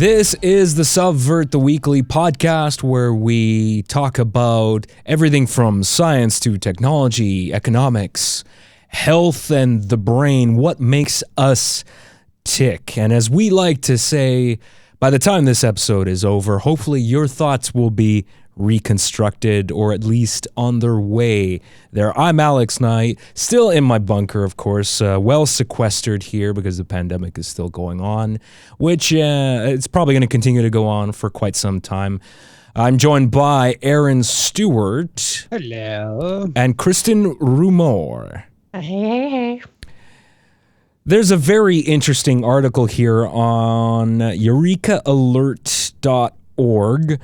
This is the Subvert, the weekly podcast where we talk about everything from science to technology, economics, health, and the brain, what makes us tick. And as we like to say, by the time this episode is over, hopefully your thoughts will be reconstructed or at least on their way there. I'm Alex Knight, still in my bunker, of course, well sequestered here because the pandemic is still going on, which it's probably going to continue to go on for quite some time. I'm joined by Aaron Stewart. Hello. And Kristin Rumohr. Hey. There's a very interesting article here on eurekaalert.org.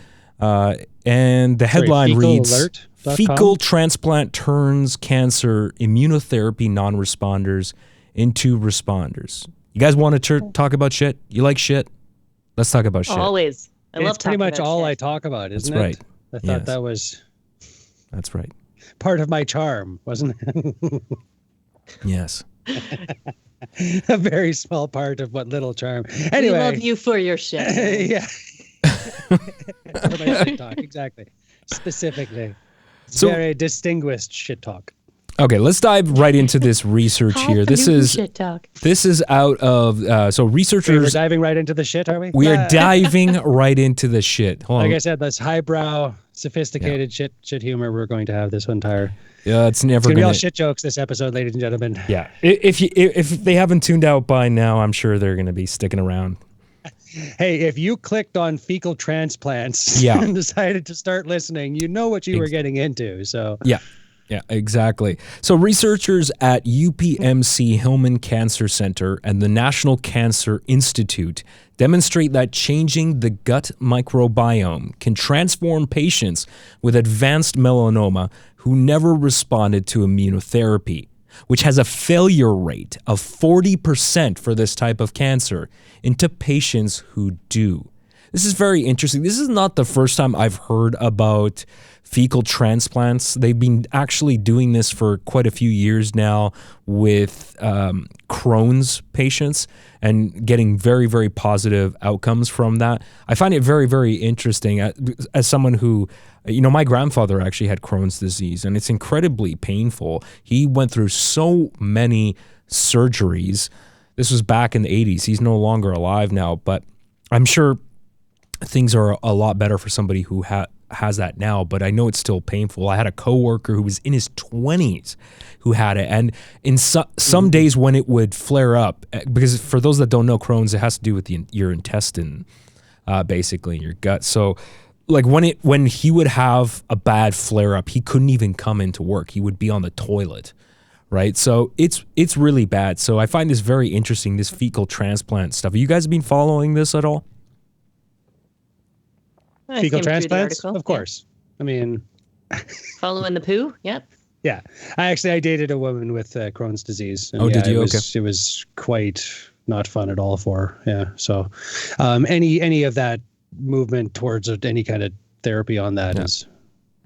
And the headline reads, Fecal Transplant Turns Cancer Immunotherapy Non-Responders into Responders. You guys want to talk about shit? You like shit? Let's talk about shit. Always. I love it's pretty much all shit. I talk about, isn't That's right. it? I thought that was... That's right. Part of my charm, wasn't it? Yes. A very small part of what little charm. Anyway. We love you for your shit. Yeah. For my shit talk, exactly. Specifically. It's very distinguished shit talk. Okay, let's dive right into this research here. This is out of so researchers. We're diving right into the shit, are we? We are diving right into the shit. Hold on. Like I said, that's highbrow, sophisticated shit humor we're going to have this entire. Yeah, it's never going to be all shit jokes this episode, ladies and gentlemen. Yeah, if they haven't tuned out by now, I'm sure they're going to be sticking around. Hey, if you clicked on fecal transplants and decided to start listening, you know what you were getting into. So yeah, exactly. So researchers at UPMC Hillman Cancer Center and the National Cancer Institute demonstrate that changing the gut microbiome can transform patients with advanced melanoma who never responded to immunotherapy, which has a failure rate of 40% for this type of cancer, into patients who do. This is very interesting. This is not the first time I've heard about fecal transplants. They've been actually doing this for quite a few years now with Crohn's patients and getting very, very positive outcomes from that. I find it very, very interesting as someone who, my grandfather actually had Crohn's disease, and it's incredibly painful. He went through so many surgeries. This was back in the 80s. He's no longer alive now, but I'm sure things are a lot better for somebody who has that now, but I know it's still painful. I had a coworker who was in his 20s who had it, and in some days when it would flare up, because for those that don't know, Crohn's, it has to do with your intestine, basically, in your gut. So like when he would have a bad flare up, he couldn't even come into work. He would be on the toilet, right? So it's really bad. So I find this very interesting, this fecal transplant stuff. Have you guys been following this at all? Fecal transplants? Of course. I mean... Following the poo? Yep. Yeah. I dated a woman with Crohn's disease. And did you? It was quite not fun at all for her. Yeah. So any of that movement towards any kind of therapy on that is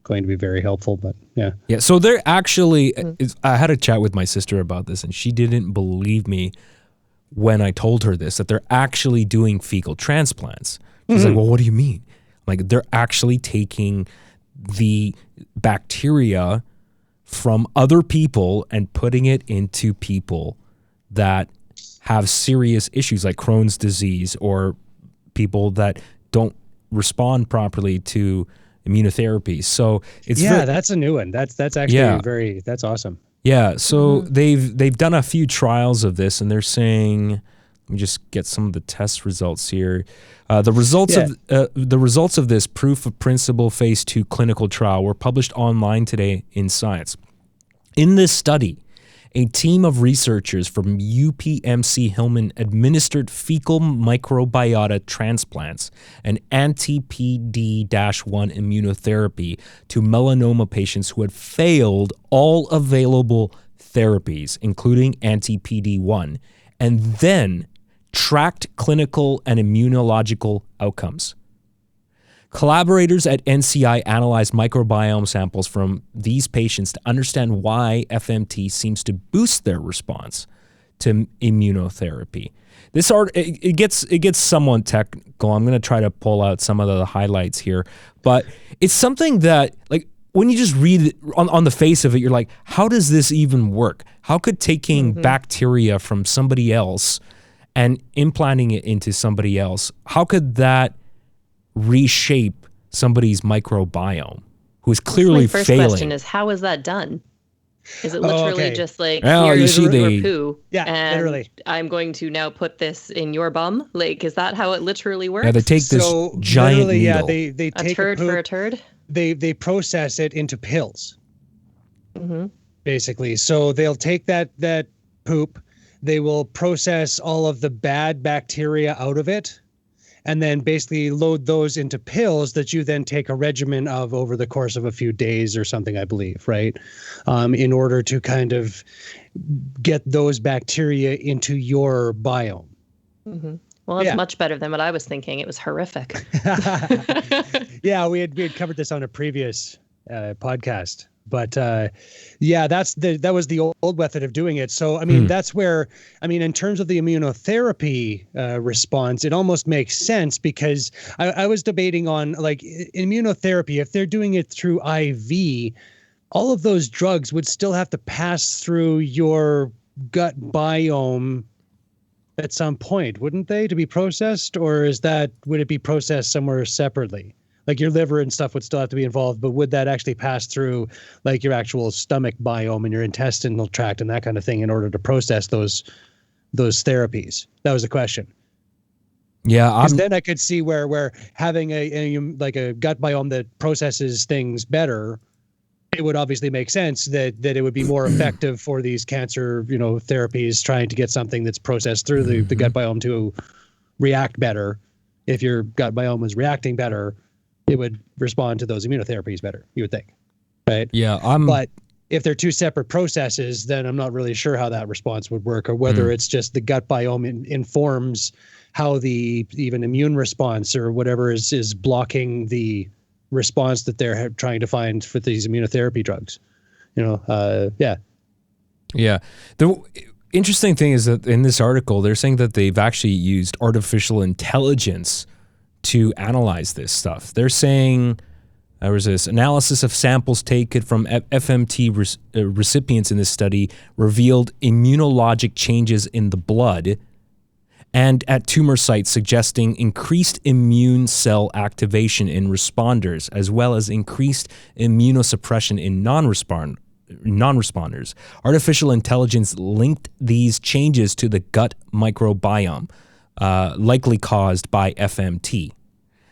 going to be very helpful. But yeah. Yeah. So they're actually... I had a chat with my sister about this, and she didn't believe me when I told her this, that they're actually doing fecal transplants. She's like, well, what do you mean? Like, they're actually taking the bacteria from other people and putting it into people that have serious issues like Crohn's disease, or people that don't respond properly to immunotherapy. So it's that's a new one. That's actually that's awesome. Yeah. So they've done a few trials of this, and they're saying, let me just get some of the test results here. The results of this proof of principle phase 2 clinical trial were published online today in Science. In this study, a team of researchers from UPMC Hillman administered fecal microbiota transplants and anti-PD-1 immunotherapy to melanoma patients who had failed all available therapies, including anti-PD-1, and then tracked clinical and immunological outcomes. Collaborators at NCI analyzed microbiome samples from these patients to understand why FMT seems to boost their response to immunotherapy. This art it gets somewhat technical. I'm going to try to pull out some of the highlights here, but it's something that, like, when you just read it on the face of it, you're like, how does this even work? How could taking bacteria from somebody else and implanting it into somebody else, how could that reshape somebody's microbiome who is clearly my first failing? question is, how is that done? Is it literally just like, well, here's you see your poo, yeah, and literally. I'm going to now put this in your bum? Like, is that how it literally works? Yeah, they take this giant needle. Yeah, they take a turd poop, for a turd? They process it into pills, basically. So they'll take that poop, they will process all of the bad bacteria out of it, and then basically load those into pills that you then take a regimen of over the course of a few days or something, I believe, right? In order to kind of get those bacteria into your biome. Well, it's much better than what I was thinking. It was horrific. Yeah, we had covered this on a previous podcast. But yeah, that was the old method of doing it. So, I mean, that's where, I mean, in terms of the immunotherapy response, it almost makes sense, because I was debating on, like, immunotherapy, if they're doing it through IV, all of those drugs would still have to pass through your gut biome at some point, wouldn't they, to be processed? Or would it be processed somewhere separately? Like, your liver and stuff would still have to be involved, but would that actually pass through, like, your actual stomach biome and your intestinal tract and that kind of thing in order to process those therapies? That was the question. Yeah, because then I could see where having a gut biome that processes things better, it would obviously make sense that it would be more effective for these cancer, therapies, trying to get something that's processed through the gut biome to react better. If your gut biome was reacting better, it would respond to those immunotherapies better, you would think, right? Yeah, but if they're two separate processes, then I'm not really sure how that response would work, or whether it's just the gut biome informs how the even immune response or whatever is blocking the response that they're trying to find for these immunotherapy drugs. Yeah. The interesting thing is that in this article, they're saying that they've actually used artificial intelligence to analyze this stuff. They're saying there was this analysis of samples taken from FMT recipients in this study revealed immunologic changes in the blood and at tumor sites, suggesting increased immune cell activation in responders, as well as increased immunosuppression in non-responders. Artificial intelligence linked these changes to the gut microbiome, likely caused by FMT.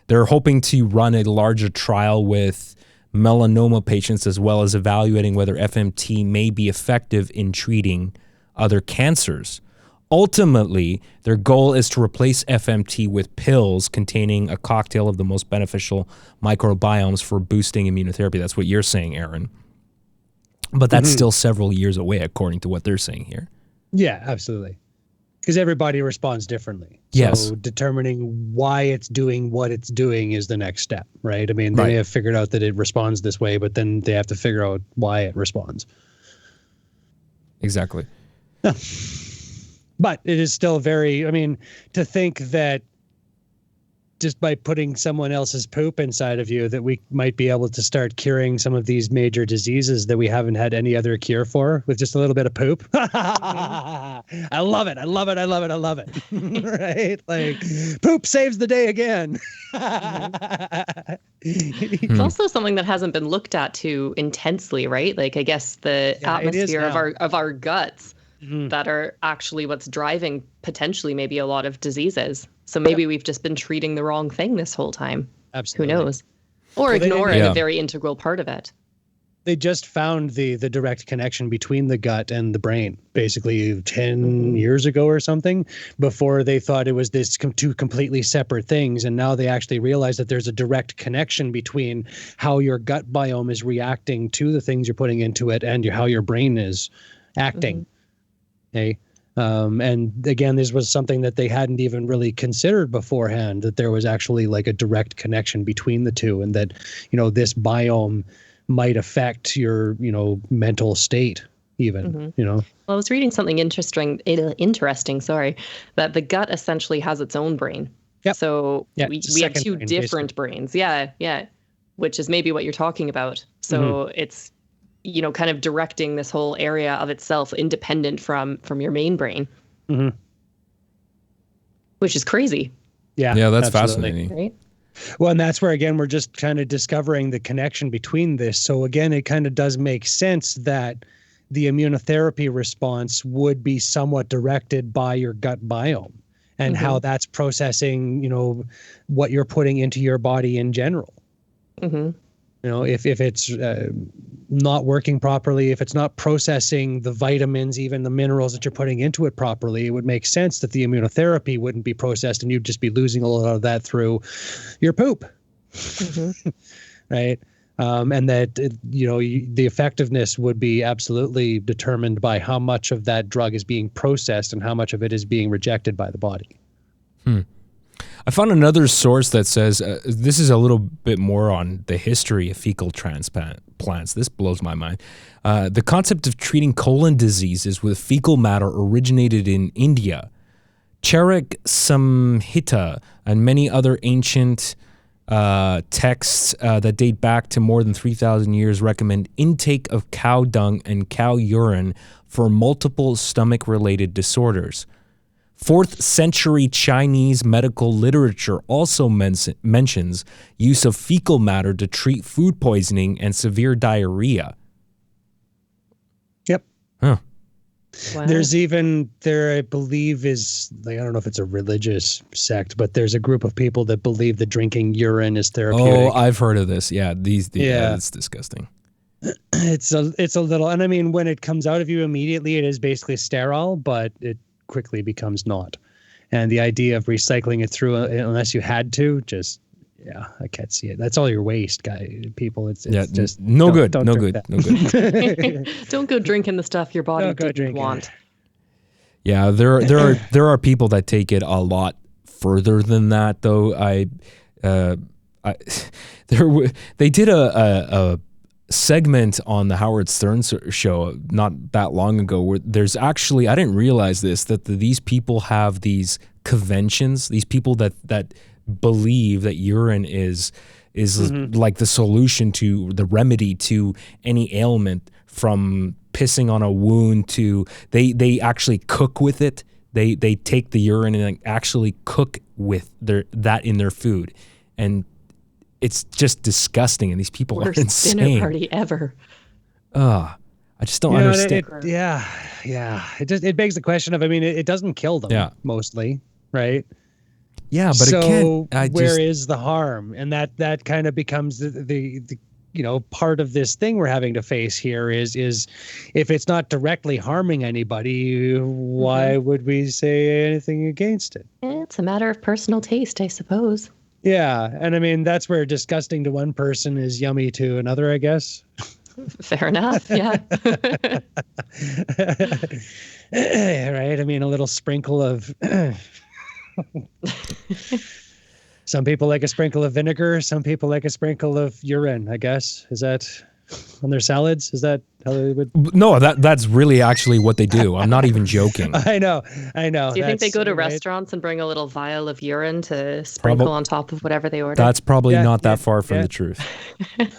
They're hoping to run a larger trial with melanoma patients, as well as evaluating whether FMT may be effective in treating other cancers. Ultimately, their goal is to replace FMT with pills containing a cocktail of the most beneficial microbiomes for boosting immunotherapy. That's what you're saying, Aaron. But that's still several years away, according to what they're saying here. Yeah, absolutely. Because everybody responds differently. Yes. So determining why it's doing what it's doing is the next step, right? I mean, they may have figured out that it responds this way, but then they have to figure out why it responds. Exactly. Yeah. But it is still to think that just by putting someone else's poop inside of you, that we might be able to start curing some of these major diseases that we haven't had any other cure for with just a little bit of poop. I love it. I love it. I love it. I love it. Right? Like, poop saves the day again. It's also something that hasn't been looked at too intensely, right? Like, I guess the atmosphere of our guts that are actually what's driving potentially maybe a lot of diseases. So maybe we've just been treating the wrong thing this whole time. Absolutely. Who knows? Or ignoring a very integral part of it. They just found the direct connection between the gut and the brain, basically 10 years ago or something. Before, they thought it was this two completely separate things. And now they actually realize that there's a direct connection between how your gut biome is reacting to the things you're putting into it and how your brain is acting. Okay. And again, this was something that they hadn't even really considered beforehand, that there was actually like a direct connection between the two, and that, this biome might affect your, mental state, even, you know? Well, I was reading something interesting, that the gut essentially has its own brain. Yep. So Yeah, we have two different brains. Yeah. Which is maybe what you're talking about. So it's, you know, kind of directing this whole area of itself independent from your main brain. Which is crazy. Yeah, that's fascinating. Right? Well, and that's where, again, we're just kind of discovering the connection between this. So again, it kind of does make sense that the immunotherapy response would be somewhat directed by your gut biome and how that's processing, you know, what you're putting into your body in general. You know, if it's not working properly, if it's not processing the vitamins, even the minerals that you're putting into it properly, it would make sense that the immunotherapy wouldn't be processed and you'd just be losing a lot of that through your poop. Right. And that, you know, the effectiveness would be absolutely determined by how much of that drug is being processed and how much of it is being rejected by the body. I found another source that says this is a little bit more on the history of fecal transplants. This blows my mind. The concept of treating colon diseases with fecal matter originated in India. Charak Samhita and many other ancient texts that date back to more than 3,000 years recommend intake of cow dung and cow urine for multiple stomach-related disorders. 4th century Chinese medical literature also mentions use of fecal matter to treat food poisoning and severe diarrhea. Yep. Huh. Wow. There's even, I believe is, like, I don't know if it's a religious sect, but there's a group of people that believe that drinking urine is therapeutic. Oh, I've heard of this. Yeah, it's disgusting. It's a little, and I mean, when it comes out of you immediately, it is basically sterile, but it quickly becomes not. And the idea of recycling it through, unless you had to, just, I can't see it. That's all your waste, people. It's just no good. Don't Don't go drinking the stuff your body didn't want. Yeah, there are people that take it a lot further than that, though. They did a segment on the Howard Stern show not that long ago where there's actually, I didn't realize this, that these people have these conventions, these people that believe that urine is like the solution to the remedy to any ailment, from pissing on a wound to they actually cook with it. They take the urine and actually cook with that in their food, and it's just disgusting, and these people are insane. Dinner party ever. I just don't understand. It begs the question of, I mean, it doesn't kill them mostly, right? Yeah, but where is the harm? And that kind of becomes the you know, part of this thing we're having to face here is if it's not directly harming anybody, why would we say anything against it? It's a matter of personal taste, I suppose. Yeah, and I mean, that's where disgusting to one person is yummy to another, I guess. Fair enough, yeah. Right, I mean, a little sprinkle of... Some people like a sprinkle of vinegar, some people like a sprinkle of urine, I guess. Is that on their salads? Is that how they would? No, that's really actually what they do. I'm not even joking. I know. Do you think they go to restaurants and bring a little vial of urine to sprinkle on top of whatever they order? That's probably not that far from the truth.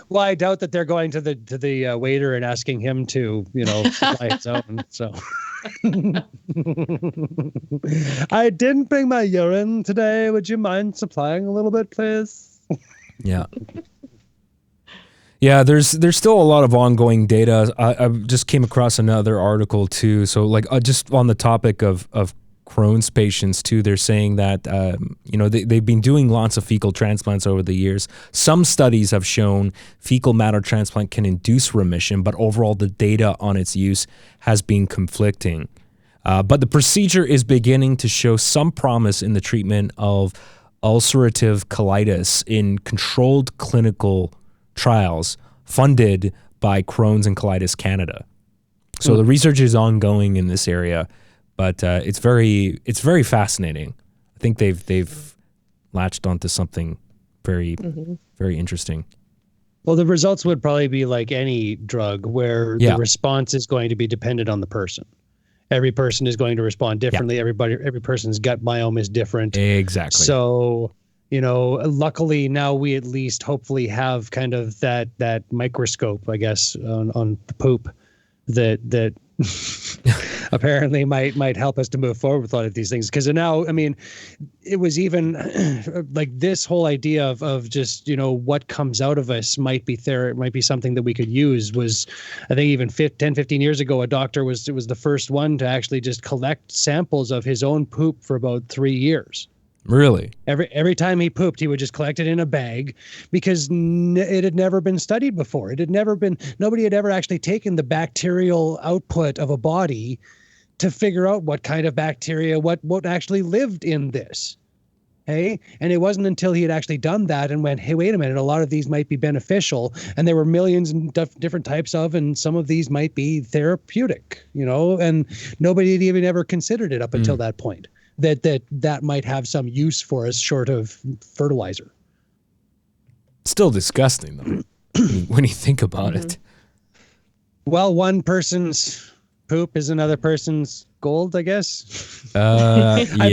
Well, I doubt that they're going to the waiter and asking him to, you know, supply his own. So I didn't bring my urine today. Would you mind supplying a little bit, please? Yeah. Yeah, there's still a lot of ongoing data. I just came across another article too. So like just on the topic of Crohn's patients too, they're saying that you know, they've been doing lots of fecal transplants over the years. Some studies have shown fecal matter transplant can induce remission, but overall the data on its use has been conflicting. But the procedure is beginning to show some promise in the treatment of ulcerative colitis in controlled clinical trials funded by Crohn's and Colitis Canada. So the research is ongoing in this area, but it's very fascinating. I think they've latched onto something very very interesting. Well, the results would probably be like any drug where the response is going to be dependent on the person. Every person is going to respond differently. Every person's gut biome is different. Exactly. So, luckily now we at least hopefully have kind of that microscope, I guess, on poop that apparently might help us to move forward with a lot of these things. Because now, I mean, it was even like this whole idea of just, what comes out of us might be something that we could use was, I think even 10, 15 years ago, a doctor was the first one to actually just collect samples of his own poop for about 3 years. Really? Every time he pooped, he would just collect it in a bag because it had never been studied before. Nobody had ever actually taken the bacterial output of a body to figure out what kind of bacteria, what actually lived in this. Hey, and it wasn't until he had actually done that and went, hey, wait a minute, a lot of these might be beneficial, and there were millions and different types of, and some of these might be therapeutic, and nobody had even ever considered it up until that point. That might have some use for us short of fertilizer. Still disgusting, though, when you think about it. Well, one person's poop is another person's gold, I guess. I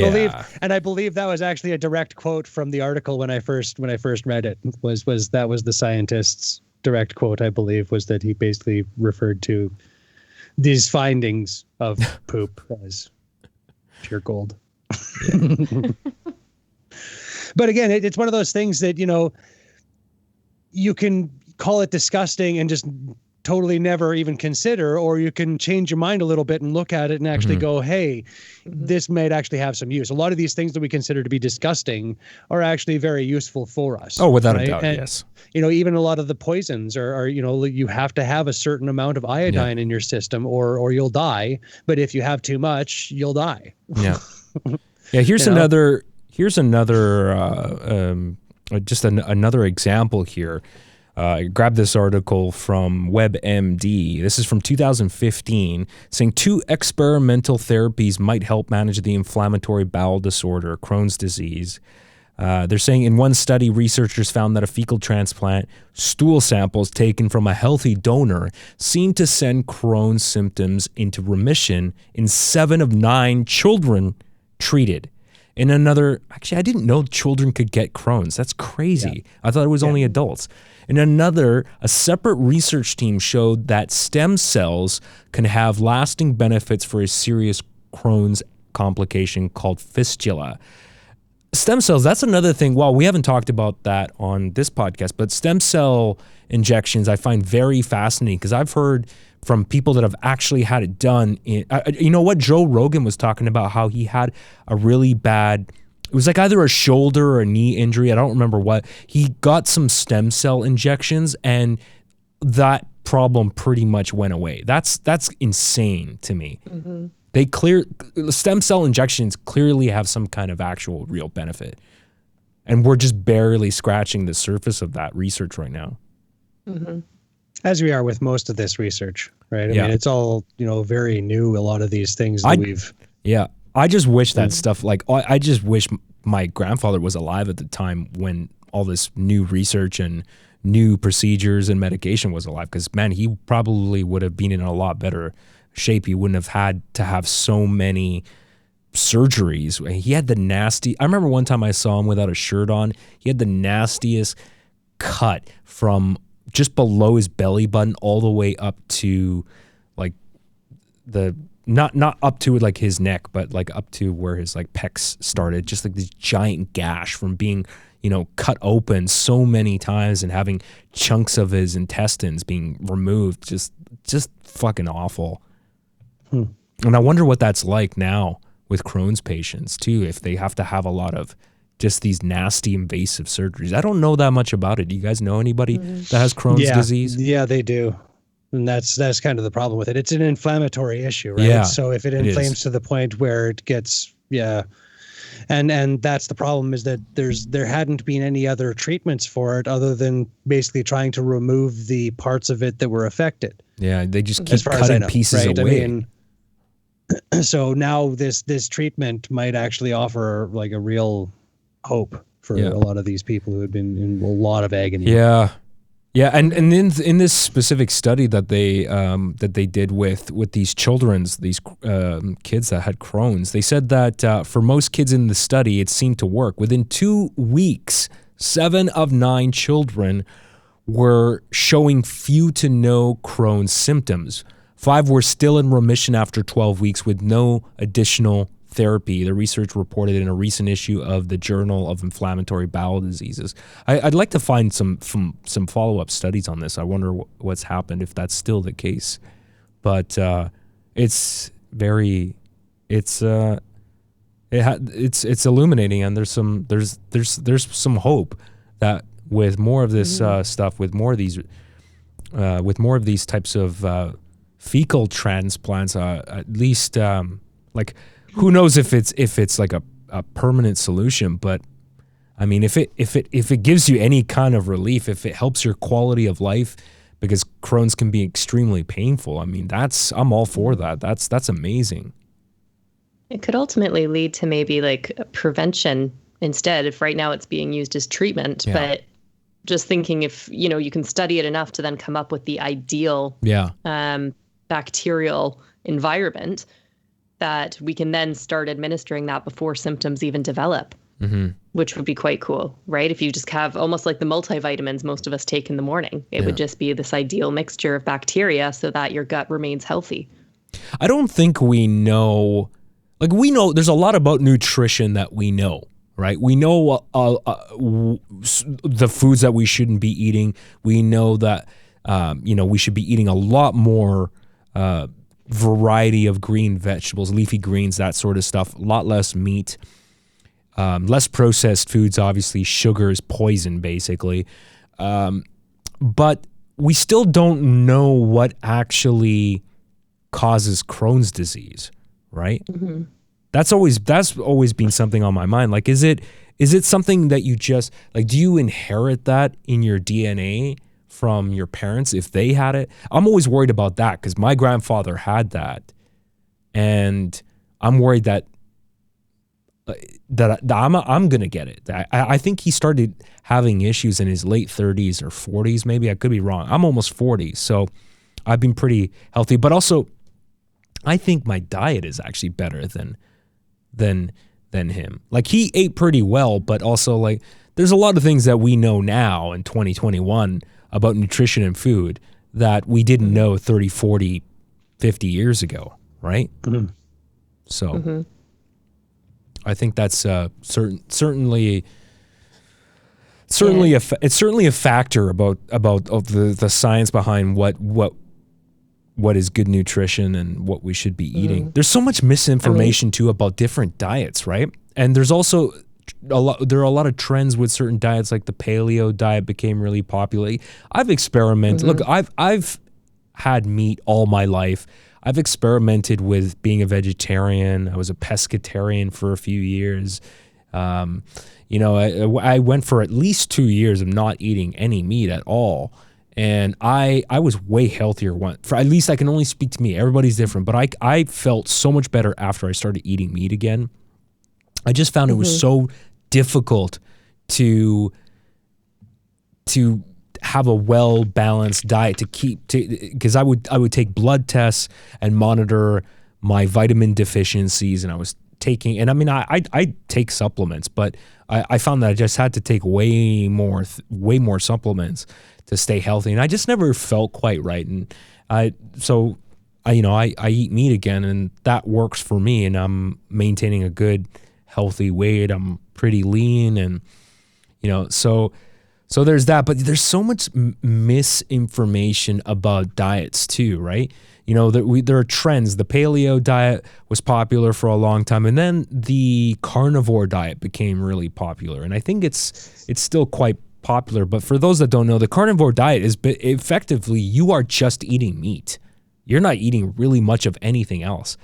believe that was actually a direct quote from the article when I first read it. Was the scientist's direct quote, I believe, was that he basically referred to these findings of poop as pure gold. But again, it's one of those things that, you can call it disgusting and just totally never even consider, or you can change your mind a little bit and look at it and actually go, hey, this might actually have some use. A lot of these things that we consider to be disgusting are actually very useful for us. Oh, without a doubt, yes. Even a lot of the poisons are, you have to have a certain amount of iodine in your system or you'll die. But if you have too much, you'll die. Yeah. Yeah, here's another another example here. I grabbed this article from WebMD. This is from 2015, saying 2 experimental therapies might help manage the inflammatory bowel disorder, Crohn's disease. They're saying in one study, researchers found that a fecal transplant, stool samples taken from a healthy donor, seemed to send Crohn's symptoms into remission in 7 of 9 children treated. In another, actually, I didn't know children could get Crohn's. That's crazy. Yeah. I thought it was only adults. In another, a separate research team showed that stem cells can have lasting benefits for a serious Crohn's complication called fistula. Stem cells, that's another thing. Well, we haven't talked about that on this podcast, but stem cell injections I find very fascinating because I've heard from people that have actually had it done. Joe Rogan was talking about how he had a really bad, it was like either a shoulder or a knee injury. I don't remember what. He got some stem cell injections and that problem pretty much went away. That's insane to me. Stem cell injections clearly have some kind of actual real benefit. And we're just barely scratching the surface of that research right now. As we are with most of this research, right? I mean, it's all, very new, a lot of these things that we've... Yeah. I just wish that stuff, I just wish my grandfather was alive at the time when all this new research and new procedures and medication was alive. Because, man, he probably would have been in a lot better shape. He wouldn't have had to have so many surgeries. He had the nasty... I remember one time I saw him without a shirt on. He had the nastiest cut from just below his belly button all the way up to not up to his neck, but up to where his pecs started, just this giant gash from being cut open so many times and having chunks of his intestines being removed. Just fucking awful. And I wonder what that's like now with Crohn's patients too, if they have to have a lot of just these nasty invasive surgeries. I don't know that much about it. Do you guys know anybody that has Crohn's disease? Yeah, they do. And that's kind of the problem with it. It's an inflammatory issue, right? Yeah, so if it inflames to the point where it gets, and that's the problem, is that there hadn't been any other treatments for it other than basically trying to remove the parts of it that were affected. Yeah, they just keep cutting pieces away. I mean, so now this treatment might actually offer a real hope for a lot of these people who had been in a lot of agony. Yeah. Yeah, and in this specific study that they did with these these kids that had Crohn's, they said that for most kids in the study, it seemed to work. Within 2 weeks, 7 of 9 children were showing few to no Crohn's symptoms. 5 were still in remission after 12 weeks with no additional therapy. The research reported in a recent issue of the Journal of Inflammatory Bowel Diseases. I'd like to find some follow-up studies on this. I wonder what's happened, if that's still the case. But it's illuminating, and there's some hope that with more of this stuff, with more of these types of fecal transplants, at least like. Who knows if it's like a permanent solution, but I mean, if it gives you any kind of relief, if it helps your quality of life, because Crohn's can be extremely painful. I mean, I'm all for that. That's amazing. It could ultimately lead to maybe like prevention instead, if right now it's being used as treatment. Yeah. But just thinking if, you can study it enough to then come up with the ideal bacterial environment, that we can then start administering that before symptoms even develop, which would be quite cool, right? If you just have almost like the multivitamins most of us take in the morning, it would just be this ideal mixture of bacteria so that your gut remains healthy. I don't think we know there's a lot about nutrition that we know, right? We know the foods that we shouldn't be eating. We know that, we should be eating a lot more variety of green vegetables, leafy greens, that sort of stuff, a lot less meat, less processed foods. Obviously, sugar is poison, basically. But we still don't know what actually causes Crohn's disease, right? Mm-hmm. That's always been something on my mind. Like, is it something that you just, like, do you inherit that in your DNA from your parents if they had it? I'm always worried about that because my grandfather had that, and I'm worried that I'm gonna get it. I think he started having issues in his late 30s or 40s, maybe. I could be wrong. I'm almost 40, so I've been pretty healthy. But also, I think my diet is actually better than him. Like, he ate pretty well, but also, like, there's a lot of things that we know now in 2021 about nutrition and food that we didn't know 30, 40, 50 years ago, right? Mm-hmm. So I think that's certainly it's certainly a factor about the science behind what is good nutrition and what we should be eating. There's so much misinformation too about different diets, right? And there's also there are a lot of trends with certain diets, like the paleo diet became really popular. I've experimented. Look, I've had meat all my life. I've experimented with being a vegetarian. I was a pescatarian for a few years. I went for at least 2 years of not eating any meat at all. And I was way healthier for at least I can only speak to me. Everybody's different, but I felt so much better after I started eating meat again. I just found it was so difficult to have a well-balanced diet because I would take blood tests and monitor my vitamin deficiencies, and I was taking, and I mean, I take supplements, but I found that I just had to take way more supplements to stay healthy, and I just never felt quite right. And I eat meat again, and that works for me, and I'm maintaining a good, healthy weight. I'm pretty lean, and so there's that. But there's so much misinformation about diets too, right? There are trends. The paleo diet was popular for a long time, and then the carnivore diet became really popular, and I think it's still quite popular. But for those that don't know, the carnivore diet is effectively you are just eating meat. You're not eating really much of anything else,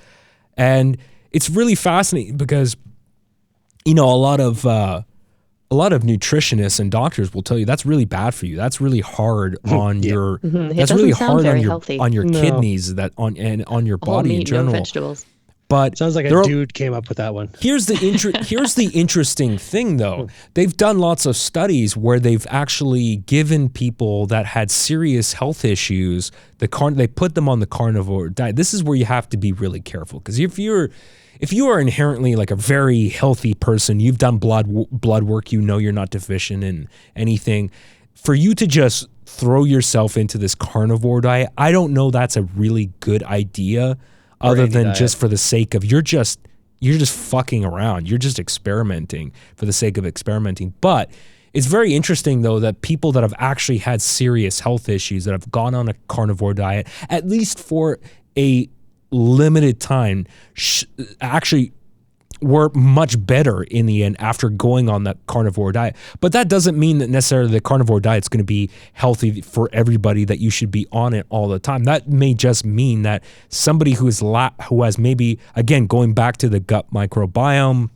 and it's really fascinating because a lot of nutritionists and doctors will tell you that's really bad for you. That's really hard on your. That's really hard on your kidneys. On your body in general. No vegetables. But sounds like a dude came up with that one. Here's the interesting thing, though. They've done lots of studies where they've actually given people that had serious health issues they put them on the carnivore diet. This is where you have to be really careful, because if you are inherently like a very healthy person, you've done blood work, you know you're not deficient in anything, for you to just throw yourself into this carnivore diet, I don't know that's a really good idea, other than just for the sake of you're just fucking around. You're just experimenting for the sake of experimenting. But it's very interesting, though, that people that have actually had serious health issues that have gone on a carnivore diet, at least for a limited time, actually were much better in the end after going on that carnivore diet. But that doesn't mean that necessarily the carnivore diet is going to be healthy for everybody, that you should be on it all the time. That may just mean that somebody who has maybe, again, going back to the gut microbiome,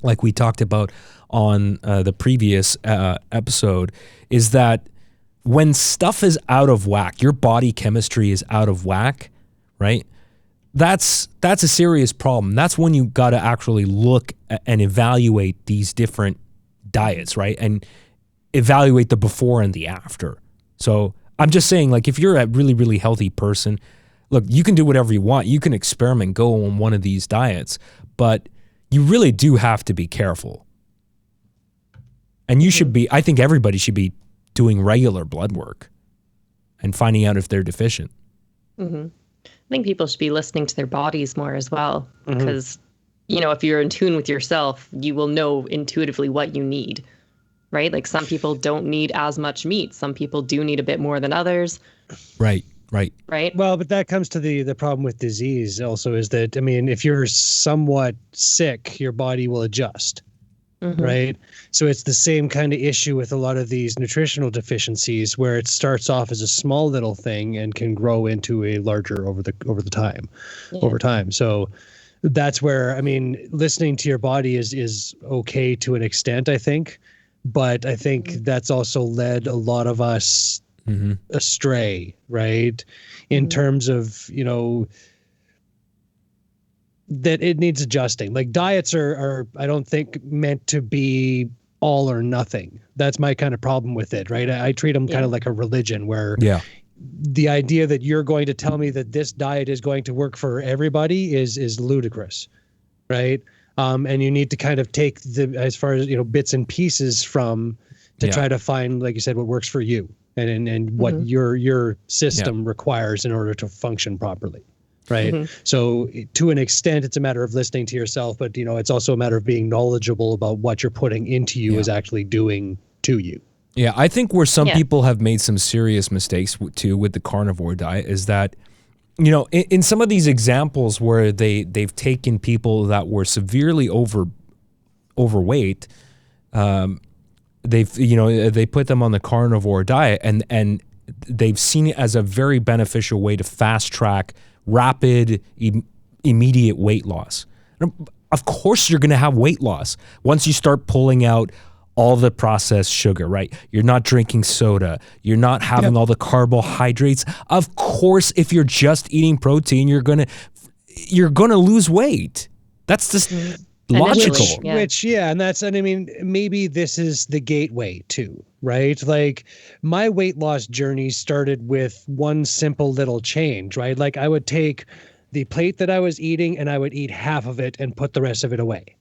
like we talked about on the previous episode, is that when stuff is out of whack, your body chemistry is out of whack, right? That's a serious problem. That's when you got to actually look and evaluate these different diets, right? And evaluate the before and the after. So I'm just saying, like, if you're a really, really healthy person, look, you can do whatever you want. You can experiment, go on one of these diets, but you really do have to be careful. And you should be, I think everybody should be doing regular blood work and finding out if they're deficient. Mm-hmm. I think people should be listening to their bodies more as well, because, if you're in tune with yourself, you will know intuitively what you need, right? Like, some people don't need as much meat. Some people do need a bit more than others. Right. Well, but that comes to the problem with disease also, is that, if you're somewhat sick, your body will adjust. Right. So it's the same kind of issue with a lot of these nutritional deficiencies, where it starts off as a small little thing and can grow into a larger over time. So that's where, listening to your body is okay to an extent, I think. But I think that's also led a lot of us astray, right? In terms of, that it needs adjusting. Like, diets are I don't think meant to be all or nothing. That's my kind of problem with it, right? I treat them kind of like a religion, where the idea that you're going to tell me that this diet is going to work for everybody is ludicrous, right? And you need to kind of take as far as, bits and pieces to try to find, like you said, what works for you and what your system requires in order to function properly. Right. So to an extent, it's a matter of listening to yourself, but, it's also a matter of being knowledgeable about what you're putting into you is actually doing to you. Yeah, I think where some people have made some serious mistakes too with the carnivore diet is that, in some of these examples where they've taken people that were severely overweight, they put them on the carnivore diet and they've seen it as a very beneficial way to fast track rapid, immediate weight loss. Of course, you're going to have weight loss once you start pulling out all the processed sugar, right? You're not drinking soda. You're not having all the carbohydrates. Of course, if you're just eating protein, you're going to lose weight. That's just logical. Maybe this is the gateway too, right? Like, my weight loss journey started with one simple little change, right? Like, I would take the plate that I was eating and I would eat half of it and put the rest of it away.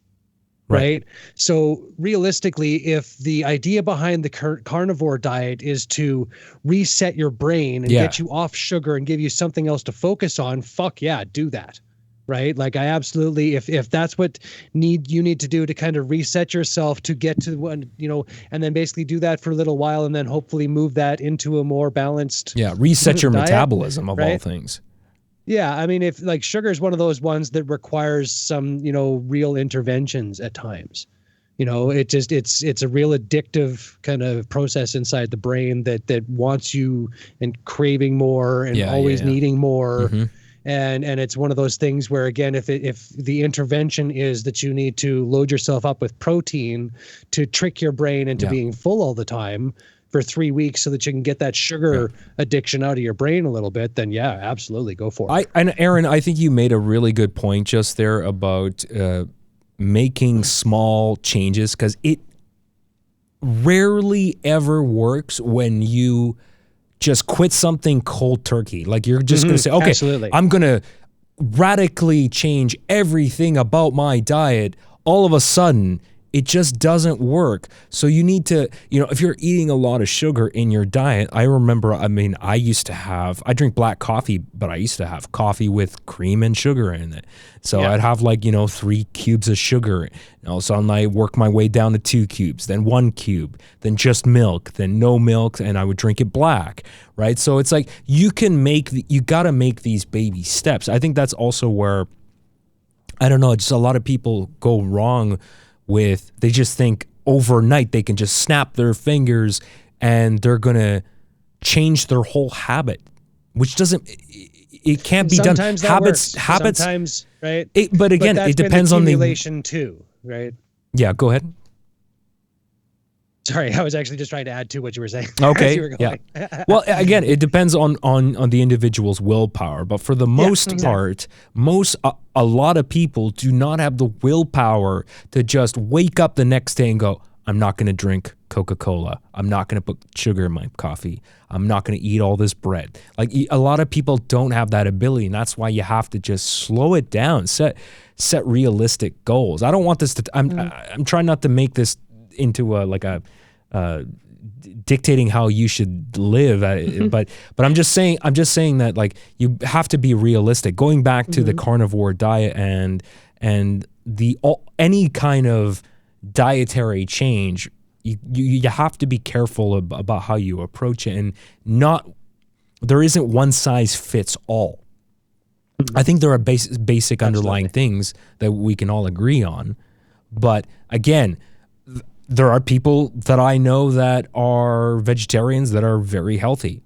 Right. So realistically, if the idea behind the carnivore diet is to reset your brain and get you off sugar and give you something else to focus on, fuck yeah, do that. Right. Like, I absolutely, if that's what you need to do to kind of reset yourself to get to one, and then basically do that for a little while and then hopefully move that into a more balanced. Yeah. Reset your metabolism of all things. Yeah. If, like, sugar is one of those ones that requires some, real interventions at times. It's a real addictive kind of process inside the brain that wants you and craving more and always needing more. And it's one of those things where, again, if the intervention is that you need to load yourself up with protein to trick your brain into being full all the time, for 3 weeks so that you can get that sugar addiction out of your brain a little bit, then yeah, absolutely go for it. And Aaron, I think you made a really good point just there about making small changes, because it rarely ever works when you just quit something cold turkey. Like you're just going to say, okay, absolutely. I'm going to radically change everything about my diet. All of a sudden, it just doesn't work. So you need to, if you're eating a lot of sugar in your diet, I remember, I drink black coffee, but I used to have coffee with cream and sugar in it. So I'd have 3 cubes of sugar. And all of a sudden I work my way down to 2 cubes, then 1 cube, then just milk, then no milk, and I would drink it black, right? So it's like you got to make these baby steps. I think that's also where, I don't know, just a lot of people go wrong with, they just think overnight they can just snap their fingers and they're going to change their whole habit, which it can't be done. Sometimes Habits, sometimes, right? But again, it depends on the accumulation too, right? Yeah, go ahead. Sorry, I was actually just trying to add to what you were saying. Okay. You were going. Yeah. Well, again, it depends on the individual's willpower, but for the most part, a lot of people do not have the willpower to just wake up the next day and go, I'm not going to drink Coca-Cola. I'm not going to put sugar in my coffee. I'm not going to eat all this bread. Like a lot of people don't have that ability, and that's why you have to just slow it down, set realistic goals. I don't want this to, I'm trying not to make this into dictating how you should live, but I'm just saying that like you have to be realistic. Going back to the carnivore diet and any kind of dietary change, you have to be careful about how you approach it, and there isn't one size fits all. I think there are basic underlying things that we can all agree on, but again, there are people that I know that are vegetarians that are very healthy.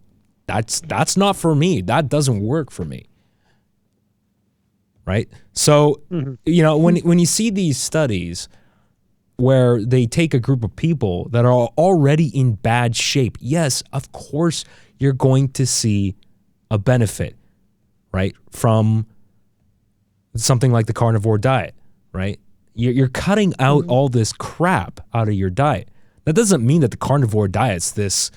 That's not for me. That doesn't work for me. Right? So, when you see these studies where they take a group of people that are already in bad shape, yes, of course you're going to see a benefit, right, from something like the carnivore diet, right? You're cutting out all this crap out of your diet. That doesn't mean that the carnivore diet's this,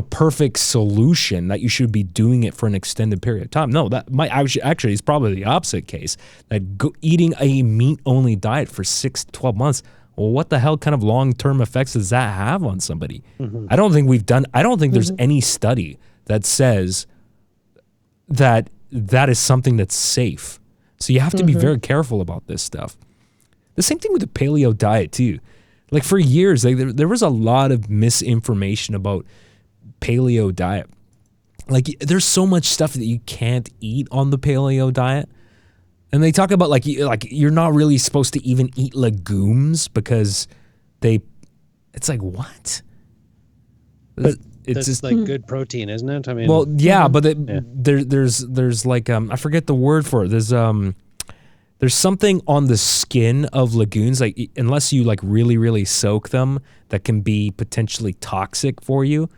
perfect solution that you should be doing it for an extended period of time. No, that might actually is probably the opposite case. That eating a meat-only diet for 6 to 12 months, well, what the hell kind of long-term effects does that have on somebody? I don't think there's any study that says that is something that's safe. So you have to be very careful about this stuff. The same thing with the paleo diet too. Like for years, there was a lot of misinformation about paleo diet. Like there's so much stuff that you can't eat on the paleo diet. And they talk about like you're not really supposed to even eat legumes because it's like, what? But it's just like good protein, isn't it? I mean, well, yeah, but there's like I forget the word for it. There's something on the skin of legumes, like unless you like really, really soak them, that can be potentially toxic for you.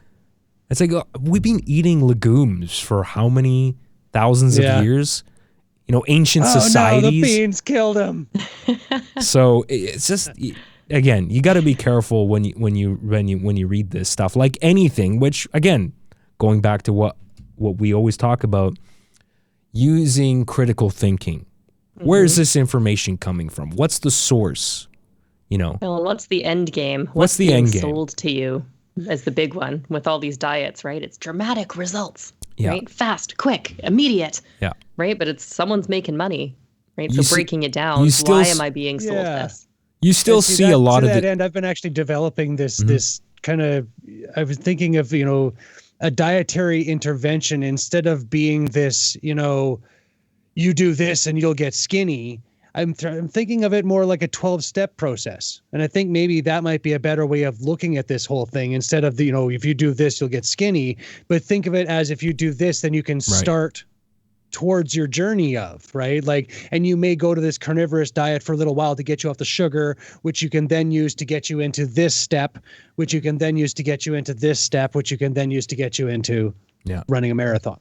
It's like we've been eating legumes for how many thousands of years? Ancient societies. No, the beans killed them. So it's just, again, you got to be careful when you read this stuff. Like anything, which again, going back to what we always talk about, using critical thinking. Where is this information coming from? What's the source? Well, what's the end game? What's the end game sold to you as the big one with all these diets, right? It's dramatic results, right? Fast, quick, immediate, right? But it's someone's making money, right? So breaking it down, why am I being sold this? You still see a lot of that end. I've been actually developing this kind of. I was thinking of a dietary intervention instead of being this you do this and you'll get skinny. I'm thinking of it more like a 12-step process. And I think maybe that might be a better way of looking at this whole thing instead of if you do this, you'll get skinny, but think of it as if you do this, then you can start towards your journey of, right? Like, and you may go to this carnivorous diet for a little while to get you off the sugar, which you can then use to get you into this step, which you can then use to get you into this step, which you can then use to get you into running a marathon,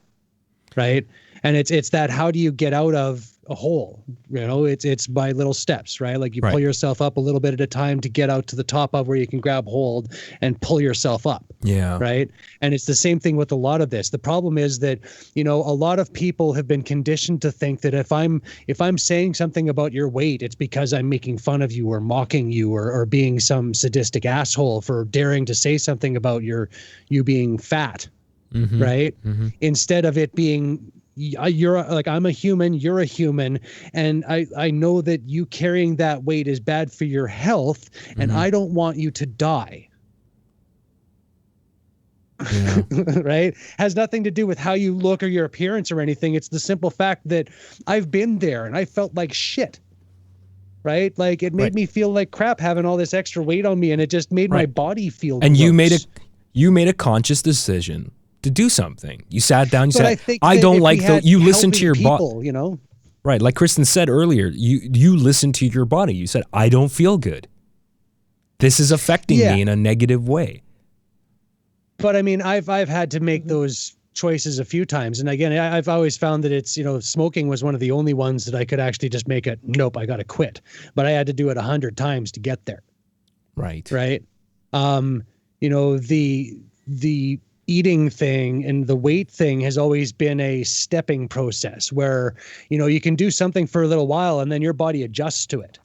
right? And it's that, how do you get out of a hole? It's by little steps, right? Like you pull yourself up a little bit at a time to get out to the top of where you can grab hold and pull yourself up. Yeah. Right. And it's the same thing with a lot of this. The problem is that, a lot of people have been conditioned to think that if I'm saying something about your weight, it's because I'm making fun of you or mocking you or being some sadistic asshole for daring to say something about you being fat. Mm-hmm. Right. Mm-hmm. Instead of it being, you're like, I'm a human, you're a human. And I know that you carrying that weight is bad for your health. And I don't want you to die. Yeah. Right. Has nothing to do with how you look or your appearance or anything. It's the simple fact that I've been there and I felt like shit. Right. Like it made me feel like crap having all this extra weight on me, and it just made my body feel and gross. you made a conscious decision to do something. You sat down, you said, I don't like the, you listen to your body, right? Like Kristin said earlier, you listen to your body. You said, I don't feel good. This is affecting me in a negative way. But I mean, I've had to make those choices a few times. And again, I've always found that it's, smoking was one of the only ones that I could actually just make it, nope, I got to quit. But I had to do it 100 times to get there. Right. Right. The eating thing and the weight thing has always been a stepping process where, you can do something for a little while and then your body adjusts to it.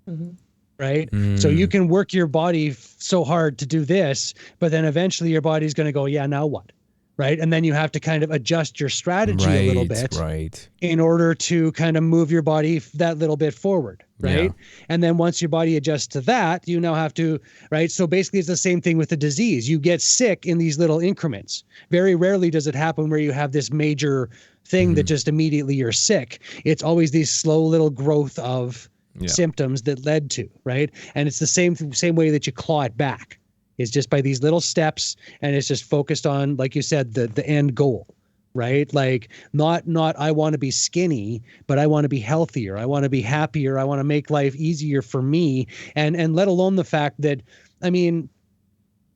Mm-hmm. Right. So you can work your body so hard to do this, but then eventually your body's going to go, yeah, now what? Right. And then you have to kind of adjust your strategy a little bit in order to kind of move your body that little bit forward. Right. Yeah. And then once your body adjusts to that, you now have to. Right. So basically, it's the same thing with the disease. You get sick in these little increments. Very rarely does it happen where you have this major thing that just immediately you're sick. It's always these slow little growth of symptoms that led to. Right. And it's the same way that you claw it back. Is just by these little steps, and it's just focused on, like you said, the end goal, right? Like not I want to be skinny, but I want to be healthier. I want to be happier. I want to make life easier for me. And let alone the fact that, I mean,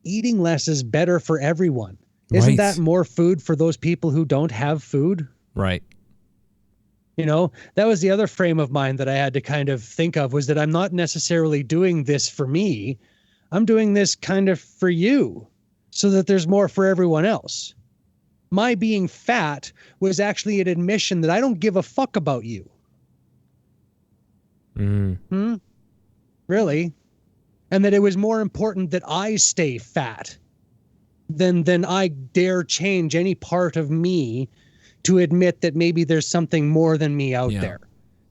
eating less is better for everyone. Isn't that more food for those people who don't have food? Right. That was the other frame of mind that I had to kind of think of, was that I'm not necessarily doing this for me. I'm doing this kind of for you so that there's more for everyone else. My being fat was actually an admission that I don't give a fuck about you. Really? And that it was more important that I stay fat than I dare change any part of me to admit that maybe there's something more than me out there.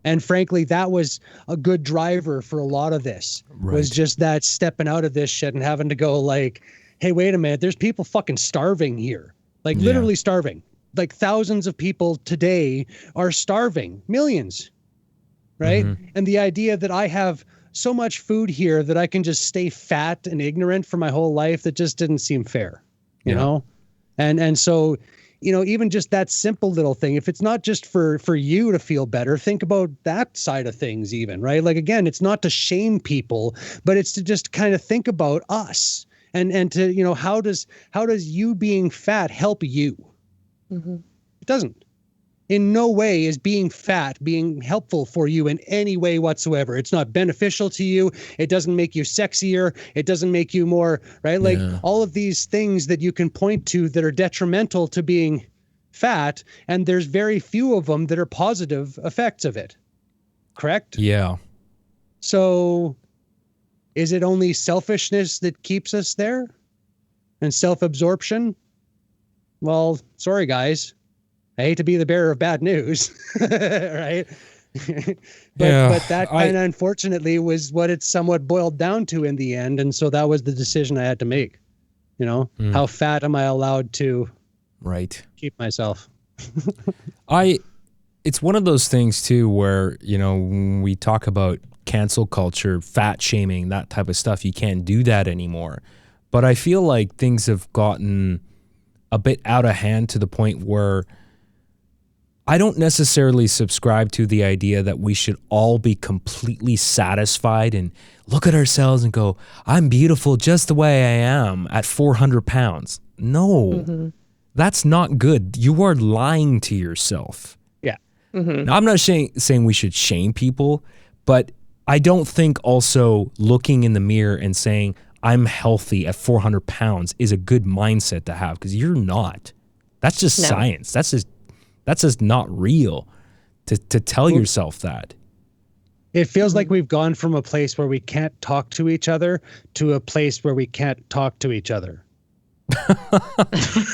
And frankly, that was a good driver for a lot of this, was just that stepping out of this shit and having to go like, hey, wait a minute, there's people fucking starving here, like literally starving. Like thousands of people today are starving, millions, right? And the idea that I have so much food here that I can just stay fat and ignorant for my whole life, that just didn't seem fair, you know? And so, even just that simple little thing, if it's not just for you to feel better, think about that side of things even, right? Like, again, it's not to shame people, but it's to just kind of think about us and to, how does you being fat help you? It doesn't. In no way is being fat being helpful for you in any way whatsoever. It's not beneficial to you. It doesn't make you sexier. It doesn't make you more, right? Like all of these things that you can point to that are detrimental to being fat, and there's very few of them that are positive effects of it. Correct? Yeah. So is it only selfishness that keeps us there? And self-absorption? Well, sorry, guys. I hate to be the bearer of bad news, right? but that kind of unfortunately was what it somewhat boiled down to in the end. And so that was the decision I had to make. How fat am I allowed to keep myself? It's one of those things too, where, when we talk about cancel culture, fat shaming, that type of stuff, you can't do that anymore. But I feel like things have gotten a bit out of hand to the point where I don't necessarily subscribe to the idea that we should all be completely satisfied and look at ourselves and go, I'm beautiful just the way I am at 400 pounds. No, that's not good. You are lying to yourself. Yeah. Now, I'm not saying we should shame people, but I don't think also looking in the mirror and saying, I'm healthy at 400 pounds is a good mindset to have, because you're not. That's just science. That's just not real to tell yourself that. It feels like we've gone from a place where we can't talk to each other to a place where we can't talk to each other.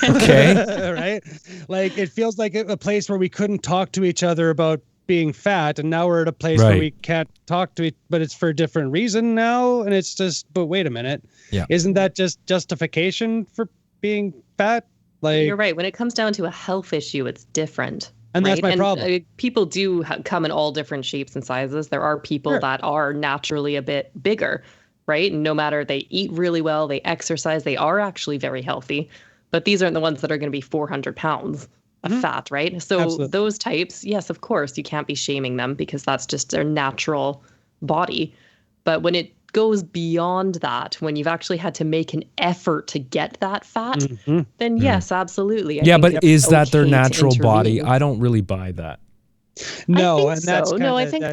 Okay. Right? Like, it feels like a place where we couldn't talk to each other about being fat, and now we're at a place where we can't talk to each, but it's for a different reason now. And it's just, but wait a minute. Yeah. Isn't that just justification for being fat? Like, you're right. When it comes down to a health issue, it's different. And that's my problem. People do come in all different shapes and sizes. There are people that are naturally a bit bigger, right? And no matter, they eat really well, they exercise, they are actually very healthy. But these aren't the ones that are going to be 400 pounds of fat, right? So those types, yes, of course, you can't be shaming them because that's just their natural body. But when it goes beyond that, when you've actually had to make an effort to get that fat, then yes, absolutely. Yeah, but is that their natural body? I don't really buy that. No, I think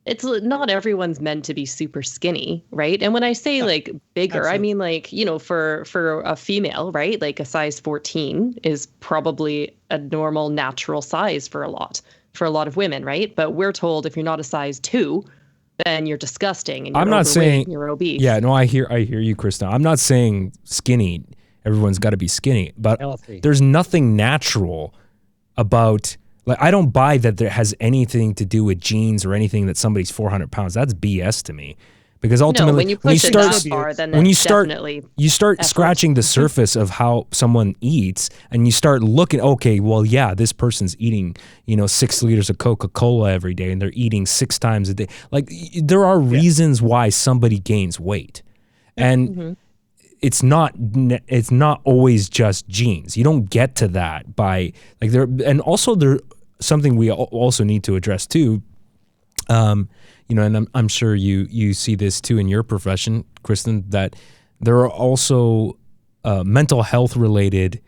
it's not everyone's meant to be super skinny, right? And when I say like bigger, I mean like, for a female, right? Like a size 14 is probably a normal natural size for a lot of women, right? But we're told if you're not a size 2, then you're disgusting and you're I'm not saying and you're obese. Yeah, no, I hear you, Kristin. I'm not saying skinny. Everyone's got to be skinny, but there's nothing natural about, like, I don't buy that there has anything to do with genes or anything that somebody's 400 pounds. That's BS to me. Because ultimately, when you start scratching the surface of how someone eats, and you start looking, okay, well, yeah, this person's eating, 6 liters of Coca-Cola every day, and they're eating 6 times a day. Like, there are reasons why somebody gains weight, and it's not always just genes. You don't get to that by like there, and also there something we also need to address too. And I'm sure you see this too in your profession, Kristin, that there are also mental health related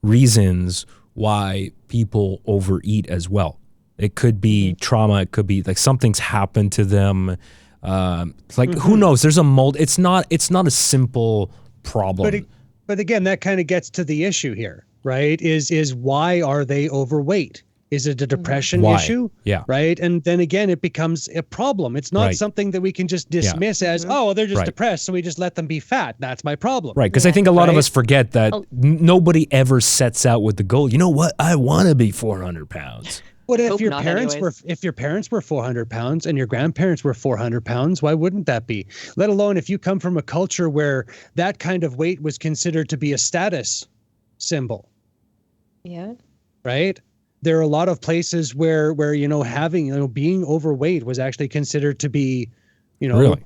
reasons why people overeat as well. It could be trauma. It could be like something's happened to them. Who knows? There's a mold. It's not a simple problem. But again, that kind of gets to the issue here, right? Is why are they overweight? Is it a depression issue? Yeah. Right. And then again, it becomes a problem. It's not something that we can just dismiss as, they're just depressed, so we just let them be fat. That's my problem. Right. Because I think a lot of us forget that nobody ever sets out with the goal. You know what? I want to be 400 pounds. What if your parents were 400 pounds and your grandparents were 400 pounds? Why wouldn't that be? Let alone if you come from a culture where that kind of weight was considered to be a status symbol. Yeah. Right. There are a lot of places where being overweight was actually considered to be, really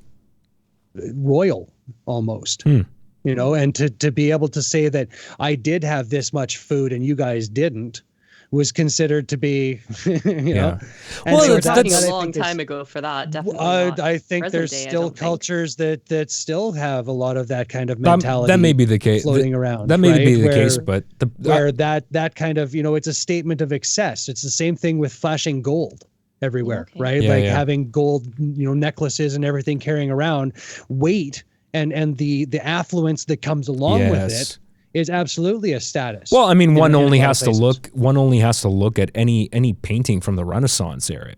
royal almost. And to be able to say that I did have this much food and you guys didn't was considered to be, know. And well, we're talking a long time ago for that. Definitely. I think there's still cultures that still have a lot of that kind of mentality. That may be the case. Floating around. That may be the case, but where that kind of, it's a statement of excess. It's the same thing with flashing gold everywhere, right? Yeah, having gold, necklaces and everything carrying around. Weight and the affluence that comes along with it is absolutely a status. Well, I mean, one only has to look at any painting from the Renaissance era.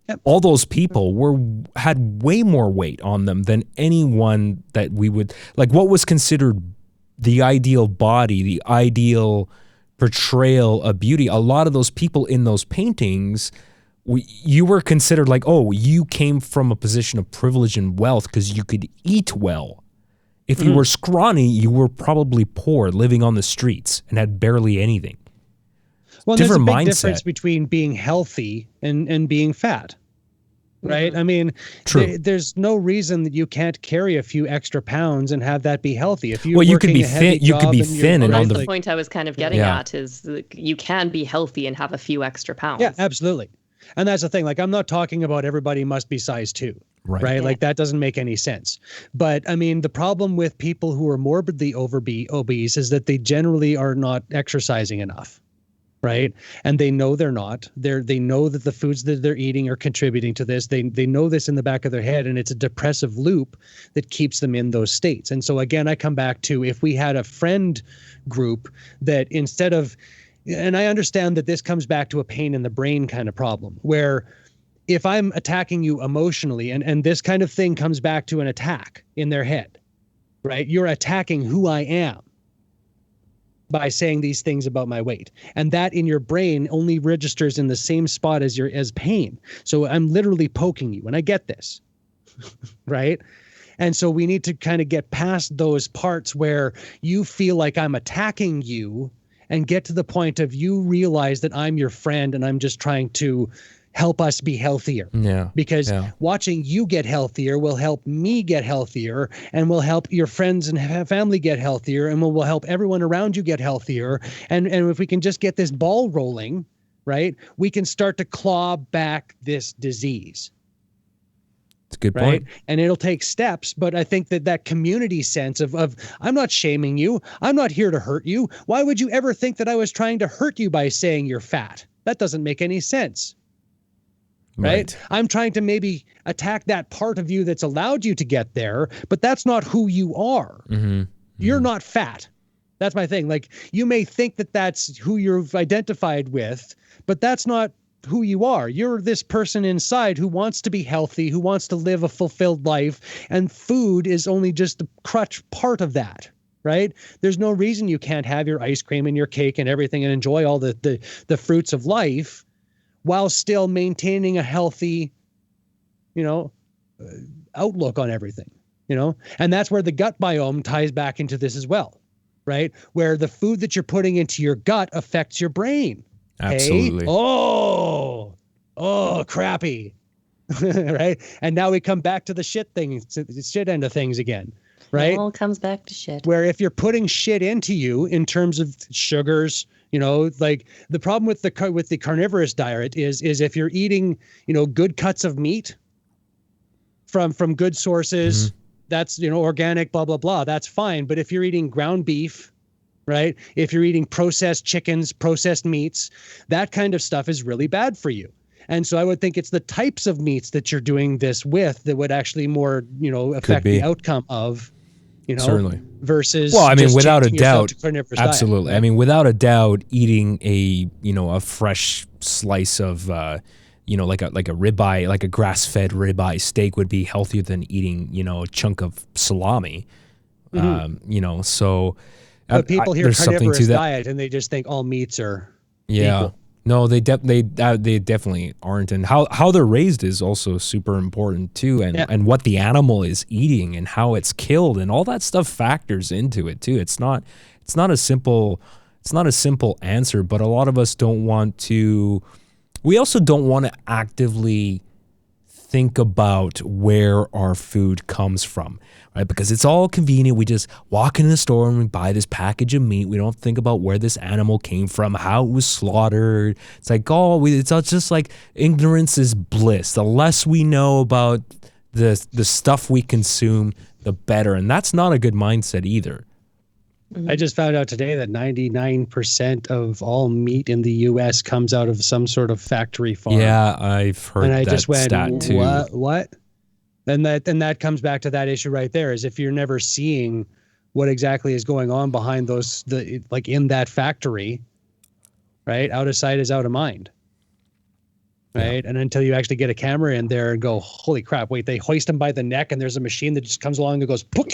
Yep. All those people had way more weight on them than anyone that we would like. What was considered the ideal body, the ideal portrayal of beauty? A lot of those people in those paintings, you were considered like, oh, you came from a position of privilege and wealth because you could eat well. If you were scrawny, you were probably poor, living on the streets, and had barely anything. Well, there's a big difference between being healthy and being fat, right? I mean, there's no reason that you can't carry a few extra pounds and have that be healthy. If you could be thin. You could be thin, and that's the point I was kind of getting at is you can be healthy and have a few extra pounds. Yeah, absolutely. And that's the thing. Like, I'm not talking about everybody must be size 2, right? Yeah. Like, that doesn't make any sense. But I mean, the problem with people who are morbidly obese is that they generally are not exercising enough. Right. And they know they're not. They know that the foods that they're eating are contributing to this. They know this in the back of their head, and it's a depressive loop that keeps them in those states. And so, again, I come back to, if we had a friend group that instead of, and I understand that this comes back to a pain in the brain kind of problem, where if I'm attacking you emotionally, and this kind of thing comes back to an attack in their head, right? You're attacking who I am by saying these things about my weight. And that in your brain only registers in the same spot as pain. So I'm literally poking you, and I get this, right? And so we need to kind of get past those parts where you feel like I'm attacking you and get to the point of you realize that I'm your friend and I'm just trying to help us be healthier. Yeah. Because watching you get healthier will help me get healthier, and will help your friends and family get healthier, and will help everyone around you get healthier. And if we can just get this ball rolling, right, we can start to claw back this disease. It's a good point. And it'll take steps, but I think that community sense of I'm not shaming you. I'm not here to hurt you. Why would you ever think that I was trying to hurt you by saying you're fat? That doesn't make any sense. Right? I'm trying to maybe attack that part of you that's allowed you to get there, but that's not who you are. You're not fat. That's my thing. Like, you may think that that's who you've identified with, but that's not who you are. You're this person inside who wants to be healthy, who wants to live a fulfilled life, and food is only just the crutch part of that. Right? There's no reason you can't have your ice cream and your cake and everything and enjoy all the fruits of life while still maintaining a healthy, outlook on everything, and that's where the gut biome ties back into this as well, right? Where the food that you're putting into your gut affects your brain. Absolutely. Hey? Oh, crappy. Right? And now we come back to the shit end of things again, right? It all comes back to shit. Where if you're putting shit into you in terms of sugars, like the problem with the carnivorous diet is if you're eating, good cuts of meat from good sources, that's, organic, blah, blah, blah, that's fine. But if you're eating ground beef, right? If you're eating processed chickens, processed meats, that kind of stuff is really bad for you. And so I would think it's the types of meats that you're doing this with that would actually more, affect the outcome of, certainly, versus, well, I mean, without a doubt, diet, absolutely. right? I mean, without a doubt, eating a fresh slice of, like a ribeye, like a grass-fed ribeye steak would be healthier than eating, a chunk of salami. So but people hear carnivorous diet and they just think all meats are equal. No, they definitely aren't, and how they're raised is also super important too, and what the animal is eating and how it's killed and all that stuff factors into it too. It's not a simple answer, but a lot of us don't want to. We also don't want to actively think about where our food comes from, right? Because it's all convenient. We just walk into the store and we buy this package of meat. We don't think about where this animal came from, how it was slaughtered. It's like, it's just like ignorance is bliss. The less we know about the stuff we consume, the better. And that's not a good mindset either. I just found out today that 99% of all meat in the U.S. comes out of some sort of factory farm. Yeah, I've heard that stat too. What? And that comes back to that issue right there, is if you're never seeing what exactly is going on behind like in that factory, right? Out of sight is out of mind. Right. Yeah. And until you actually get a camera in there and go, holy crap, wait, they hoist them by the neck and there's a machine that just comes along and goes, Pook!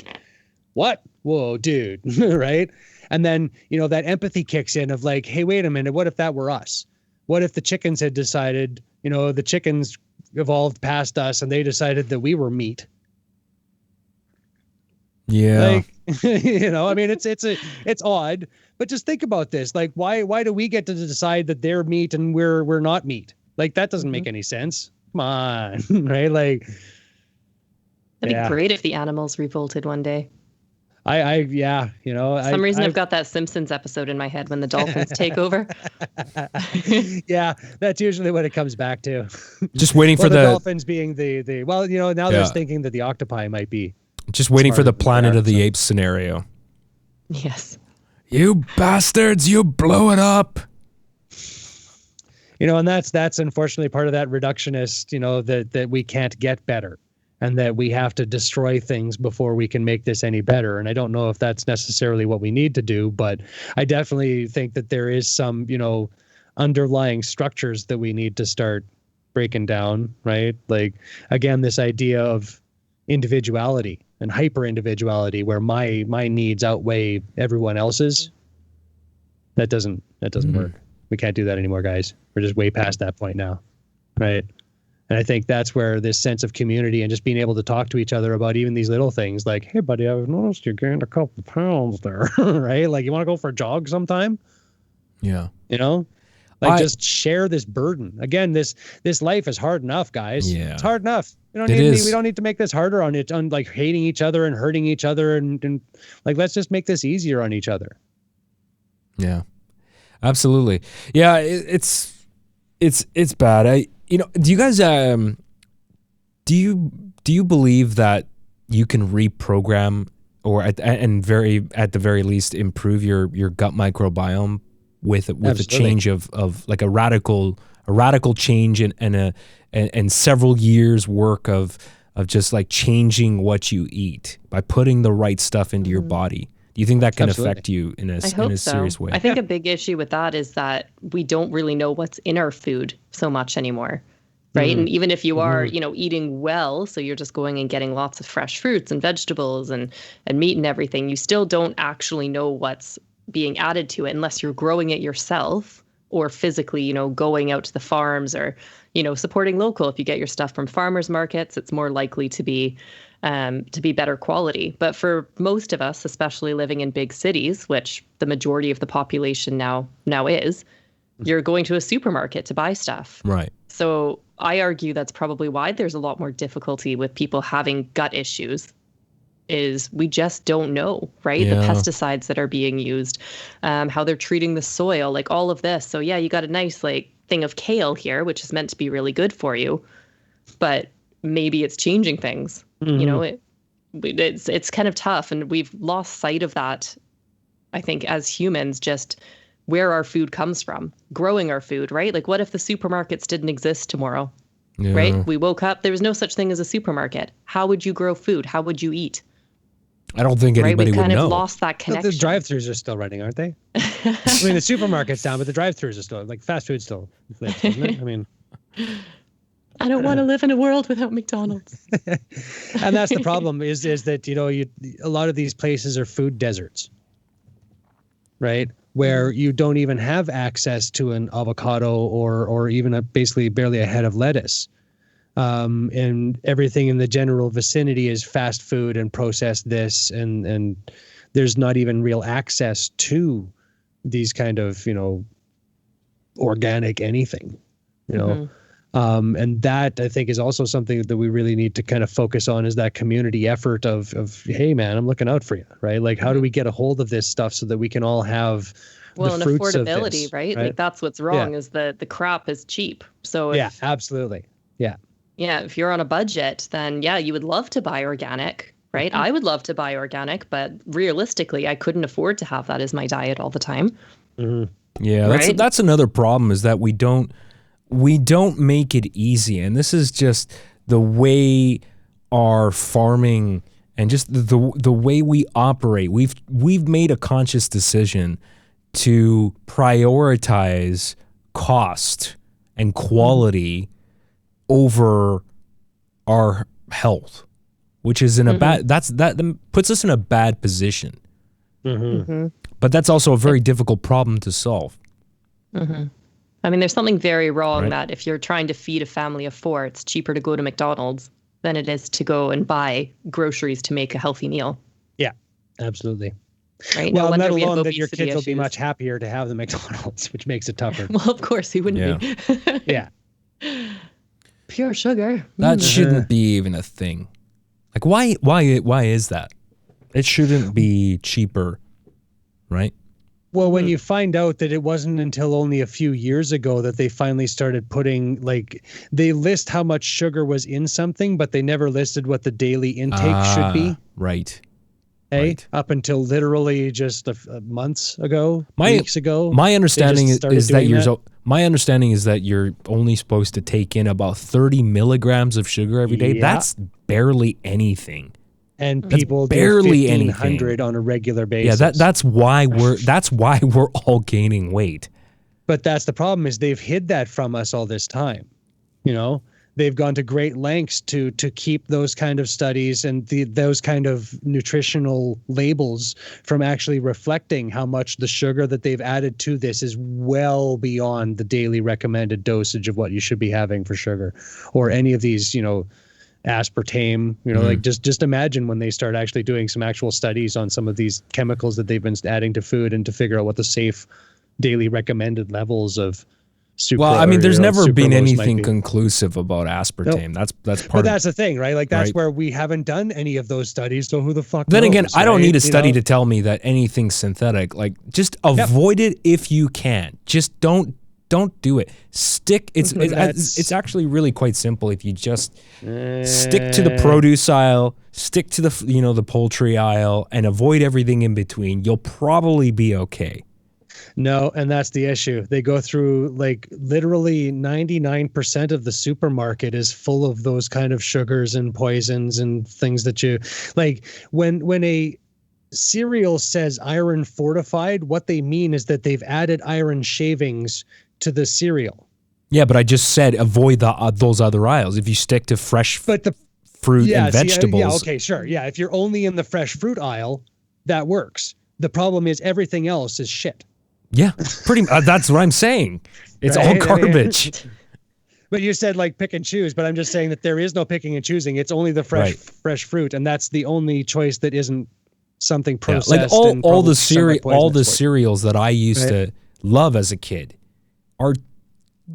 What? Whoa, dude. Right. And then, that empathy kicks in of like, hey, wait a minute. What if that were us? What if the chickens had decided, the chickens evolved past us and they decided that we were meat? Yeah. Like, I mean, it's odd, but just think about this. Like, why do we get to decide that they're meat and we're not meat? Like, that doesn't make any sense. Come on, right? Like, that'd be great if the animals revolted one day. Yeah, you know, some reason I've got that Simpsons episode in my head when the dolphins take over. Yeah, that's usually what it comes back to. Just waiting for the dolphins being the well, you know, now there's thinking that the octopi might be just waiting for the Planet of the Apes scenario. Yes. You bastards, you blow it up. You know, and that's unfortunately part of that reductionist, you know, that we can't get better. And that we have to destroy things before we can make this any better. And I don't know if that's necessarily what we need to do, but I definitely think that there is some, you know, underlying structures that we need to start breaking down, right? Like, again, this idea of individuality and hyper individuality where my needs outweigh everyone else's. That doesn't work. We can't do that anymore, guys. We're just way past that point now, right? And I think that's where this sense of community and just being able to talk to each other about even these little things like, hey, buddy, I've noticed you gained a couple pounds there, right? Like, you want to go for a jog sometime? Yeah. You know, like just share this burden. Again, this life is hard enough, guys. Yeah. It's hard enough. We don't need to make this harder on it, on like hating each other and hurting each other. And like, let's just make this easier on each other. Yeah, absolutely. Yeah. It's bad. You know, do you guys do you believe that you can reprogram or at the very least improve your gut microbiome with a change of like a radical change and several years work of just like changing what you eat by putting the right stuff into your body? Do you think that can affect you in a serious way? I think a big issue with that is that we don't really know what's in our food so much anymore, right? And even if you are, you know, eating well, so you're just going and getting lots of fresh fruits and vegetables and meat and everything, you still don't actually know what's being added to it unless you're growing it yourself or physically, you know, going out to the farms or, you know, supporting local. If you get your stuff from farmers markets, it's more likely to be better quality. But for most of us, especially living in big cities, which the majority of the population now is, you're going to a supermarket to buy stuff. Right. So I argue that's probably why there's a lot more difficulty with people having gut issues, is we just don't know, right? Yeah. The pesticides that are being used, how they're treating the soil, like all of this. So yeah, you got a nice like thing of kale here, which is meant to be really good for you, but maybe it's changing things. You know, it's kind of tough, and we've lost sight of that, I think, as humans, just where our food comes from, growing our food, right? Like, what if the supermarkets didn't exist tomorrow, right? We woke up, there was no such thing as a supermarket. How would you grow food? How would you eat? I don't think anybody would know. We kind of lost that connection. The drive-thrus are still running, aren't they? I mean, the supermarket's down, but the drive-thrus are still, like, fast food still lives, isn't it? I mean... I don't want to live in a world without McDonald's. And that's the problem is that, you know, a lot of these places are food deserts, right? Where you don't even have access to an avocado or even basically barely a head of lettuce. And everything in the general vicinity is fast food and processed this. And there's not even real access to these kind of, you know, organic anything, you know. And that, I think, is also something that we really need to kind of focus on, is that community effort of hey, man, I'm looking out for you, right? Like, how do we get a hold of this stuff so that we can all have the fruits of this, affordability, right? Like, that's what's wrong is that the crop is cheap. So absolutely. Yeah. If you're on a budget, then you would love to buy organic, right? I would love to buy organic, but realistically, I couldn't afford to have that as my diet all the time. Yeah, right? That's another problem, is that we don't make it easy. And this is just the way our farming and just the way we operate. We've made a conscious decision to prioritize cost and quality over our health, which is in a bad, that puts us in a bad position. But that's also a very difficult problem to solve. I mean, there's something very wrong that if you're trying to feed a family of 4, it's cheaper to go to McDonald's than it is to go and buy groceries to make a healthy meal. Yeah, absolutely. Right. Well, let alone that your kids will be much happier to have the McDonald's, which makes it tougher. Well, of course, he wouldn't be. Yeah. pure sugar. That shouldn't be even a thing. Like, why is that? It shouldn't be cheaper, right? Well, when you find out that it wasn't until only a few years ago that they finally started putting, like, they list how much sugar was in something, but they never listed what the daily intake should be. Right. Hey, right. Up until literally just months ago, weeks ago. My understanding is that you're only supposed to take in about 30 milligrams of sugar every day. That's barely anything. And people barely do 1,500 on a regular basis. Yeah, that's why we're all gaining weight. But that's the problem, is they've hid that from us all this time. You know, they've gone to great lengths to keep those kind of studies and those kind of nutritional labels from actually reflecting how much the sugar that they've added to this is well beyond the daily recommended dosage of what you should be having for sugar, or any of these, aspartame, like just imagine when they start actually doing some actual studies on some of these chemicals that they've been adding to food, and to figure out what the safe daily recommended levels of there's never been anything conclusive about aspartame. Nope. That's part but that's the thing, right? Like, that's where we haven't done any of those studies, so who the fuck Then knows, again, I don't right? need a study to tell me that anything's synthetic. Like, just avoid it if you can. Just don't do it. It's actually really quite simple. If you just stick to the produce aisle, stick to the poultry aisle, and avoid everything in between, you'll probably be okay. No, and that's the issue. They go through, like, literally 99% of the supermarket is full of those kind of sugars and poisons and things that you like. When a cereal says iron fortified, what they mean is that they've added iron shavings to the cereal. Yeah, but I just said avoid those other aisles. If you stick to fresh fruit and vegetables. Okay, sure. Yeah, if you're only in the fresh fruit aisle, that works. The problem is everything else is shit. Yeah, pretty. That's what I'm saying. It's all garbage. But you said, like, pick and choose. But I'm just saying that there is no picking and choosing. It's only the fresh fruit, and that's the only choice that isn't something processed. Like all the cereals that I used to love as a kid are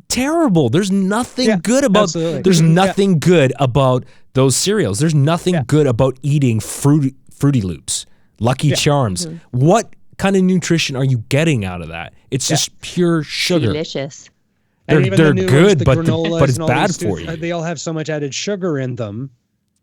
terrible. There's nothing good about. Absolutely. There's nothing good about those cereals. There's nothing good about eating Fruity Loops, Lucky Charms. What kind of nutrition are you getting out of that? It's just pure sugar. Delicious. They're good, but it's bad for you. They all have so much added sugar in them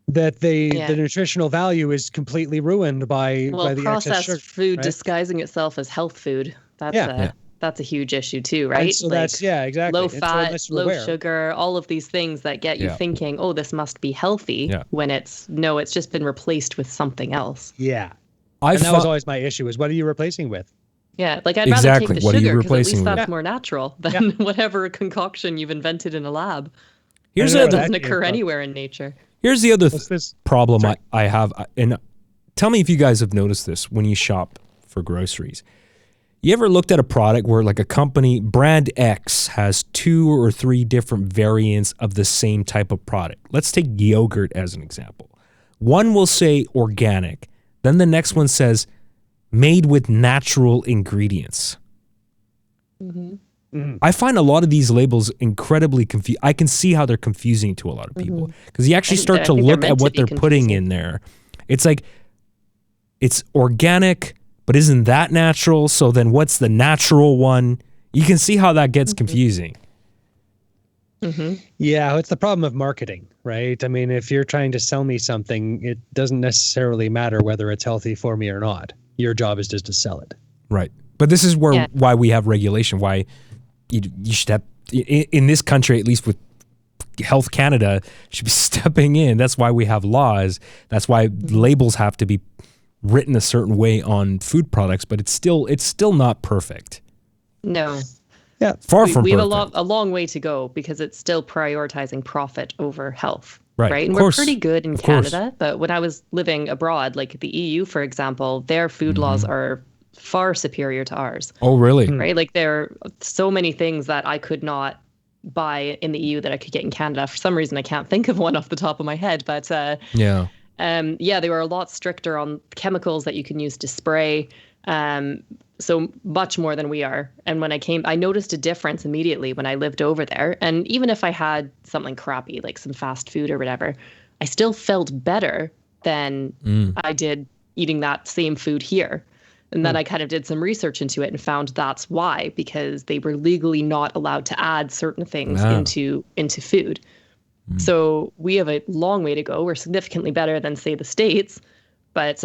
that the nutritional value is completely ruined by the processed sugar, food disguising itself as health food. That's a huge issue too, right? And so that's exactly. Low fat, low sugar, all of these things that get you thinking, oh, this must be healthy, when it's just been replaced with something else. Yeah. That was always my issue, is what are you replacing with? Yeah, like, I'd rather take the sugar, because at least that's more natural than whatever concoction you've invented in a lab. That doesn't occur anywhere in nature. Here's the other problem I have, and tell me if you guys have noticed this when you shop for groceries. You ever looked at a product where, like, a company, brand X, has 2 or 3 different variants of the same type of product? Let's take yogurt as an example. One will say organic. Then the next one says made with natural ingredients. I find a lot of these labels incredibly confusing. I can see how they're confusing to a lot of people, because you actually start to look at what they're putting in there. It's like, it's organic, but isn't that natural? So then what's the natural one? You can see how that gets confusing. Yeah, it's the problem of marketing, right? I mean, if you're trying to sell me something, it doesn't necessarily matter whether it's healthy for me or not. Your job is just to sell it. Right. But this is why we have regulation, why you should have, in this country, at least with Health Canada, should be stepping in. That's why we have laws. That's why labels have to be written a certain way on food products, but it's still not perfect. No. Yeah, far from perfect. We have a long way to go, because it's still prioritizing profit over health. Right. And we're pretty good in Canada, but when I was living abroad, like the EU, for example, their food laws are far superior to ours. Oh, really? Right. Like, there are so many things that I could not buy in the EU that I could get in Canada. For some reason, I can't think of one off the top of my head, but they were a lot stricter on chemicals that you can use to spray. So much more than we are. And when I noticed a difference immediately when I lived over there. And even if I had something crappy, like some fast food or whatever, I still felt better than I did eating that same food here. And then I kind of did some research into it and found that's why, because they were legally not allowed to add certain things into food. So we have a long way to go. We're significantly better than, say, the States. But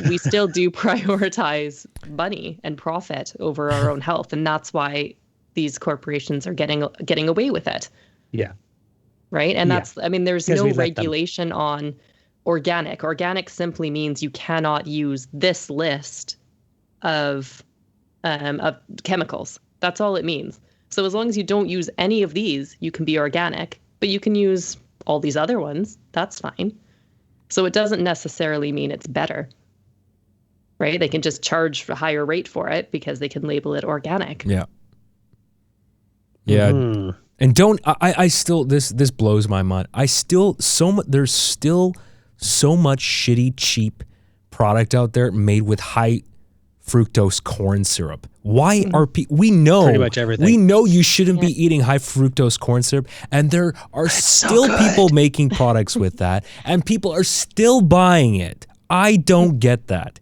we still do prioritize money and profit over our own health. And that's why these corporations are getting away with it. Yeah. Right. And there's no regulation on organic. Organic simply means you cannot use this list of chemicals. That's all it means. So as long as you don't use any of these, you can be organic, but you can use all these other ones. That's fine. So it doesn't necessarily mean it's better, right? They can just charge a higher rate for it because they can label it organic. Yeah. Yeah. And I still, this blows my mind. There's still so much shitty, cheap product out there made with high fructose corn syrup. Why are we know pretty much everything. We know you shouldn't be eating high fructose corn syrup, and there are still people making products with that, and people are still buying it. I don't get that.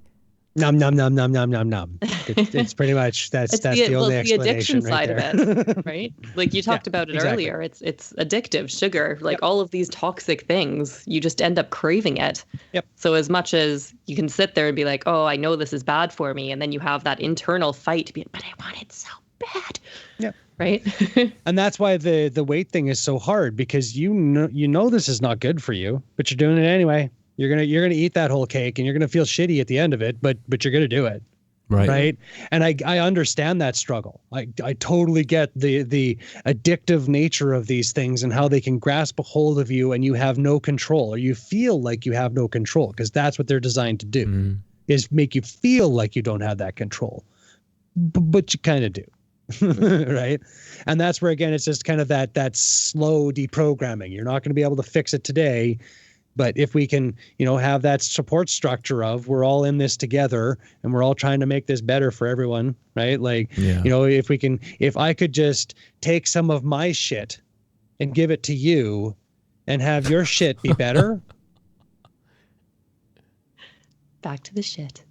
Nom nom nom nom nom nom nom. It's pretty much that's the only explanation the addiction side of it, right? Like you talked about it earlier. It's addictive, sugar, like all of these toxic things. You just end up craving it. Yep. So as much as you can sit there and be like, "Oh, I know this is bad for me," and then you have that internal fight to be, "But I want it so bad." Yeah. Right. And that's why the weight thing is so hard, because you know this is not good for you, but you're doing it anyway. You're gonna eat that whole cake, and you're gonna feel shitty at the end of it, but you're gonna do it, right? And I understand that struggle. I totally get the addictive nature of these things and how they can grasp a hold of you, and you have no control, or you feel like you have no control, because that's what they're designed to do, is make you feel like you don't have that control, but you kind of do. Right. And that's where, again, it's just kind of that slow deprogramming. You're not going to be able to fix it today. But if we can, have that support structure of we're all in this together and we're all trying to make this better for everyone, right? Like, if I could just take some of my shit and give it to you and have your shit be better. Back to the shit.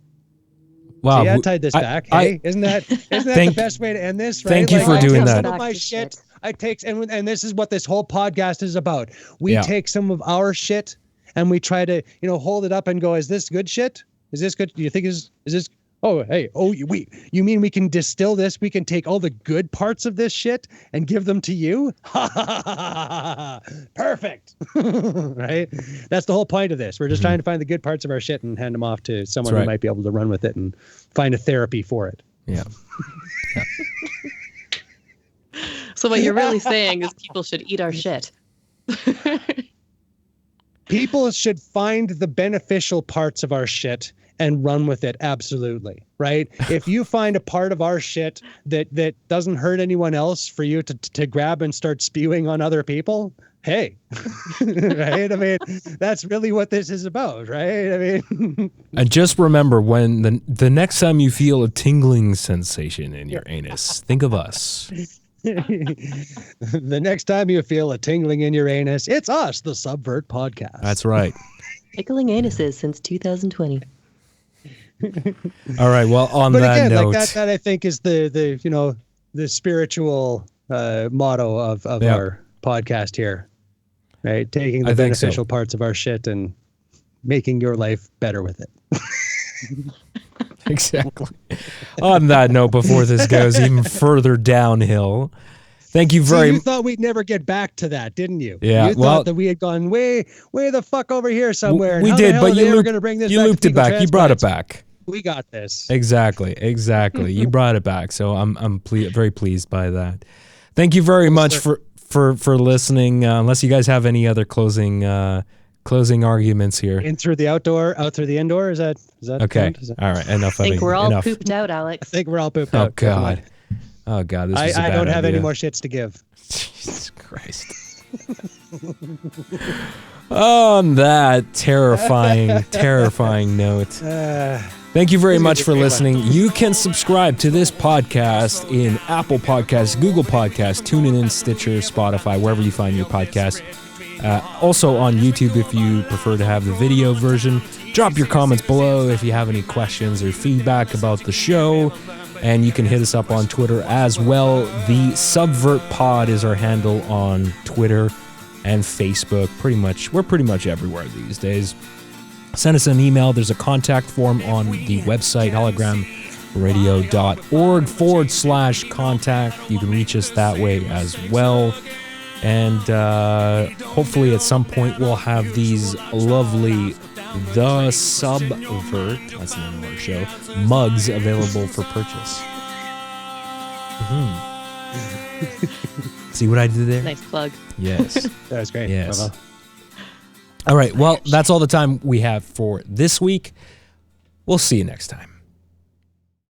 Wow. See, I tied this back. Hey, isn't that the best way to end this? Right? Thank you for doing that. Some of my shit, I take, and this is what this whole podcast is about. We take some of our shit and we try to, hold it up and go, is this good shit? Is this good? Do you think is this? Oh, hey, you mean we can distill this? We can take all the good parts of this shit and give them to you? Perfect. Right? That's the whole point of this. We're just trying to find the good parts of our shit and hand them off to someone who might be able to run with it and find a therapy for it. Yeah. So what you're really saying is people should eat our shit. People should find the beneficial parts of our shit and run with it. Absolutely. Right. If you find a part of our shit that doesn't hurt anyone else for you to grab and start spewing on other people, hey, right. I mean, that's really what this is about. Right. I mean, and just remember, when the next time you feel a tingling sensation in your anus, think of us. The next time you feel a tingling in your anus, it's us, the Subvert Podcast. That's right. Tickling anuses since 2020. All right. Well, on that note, like that I think is the spiritual motto of our podcast here, right? Taking the beneficial parts of our shit and making your life better with it. Exactly. On that note, before this goes even further downhill, thank you very much. You thought we'd never get back to that, didn't you? Yeah. You thought that we had gone way the fuck over here somewhere. We did, but you looped it back. You brought it back. We got this. Exactly. You brought it back. So I'm very pleased by that. Thank you very much for listening. Unless you guys have any other closing arguments here. In through the outdoor, out through the indoor. Is that okay? All right. Enough. I think we're all pooped out, Alex. I think we're all pooped out. God. Oh God. This is a bad I don't have idea. any more shits to give. Jesus Christ. On that terrifying note, thank you very much for listening. You can subscribe to this podcast in Apple Podcasts, Google Podcasts, TuneIn, Stitcher, Spotify, wherever you find your podcast. Also on YouTube if you prefer to have the video version. Drop your comments below if you have any questions or feedback about the show. And you can hit us up on Twitter as well. The Subvert Pod is our handle on Twitter and Facebook. We're pretty much everywhere these days. Send us an email. There's a contact form on the website, hologramradio.org/contact. You can reach us that way as well. And hopefully at some point we'll have these lovely The Subvert, that's the name of our show, mugs available for purchase. See what I did there? Nice plug. Yes. That was great. Yes. Bravo. All right. Well, that's all the time we have for this week. We'll see you next time.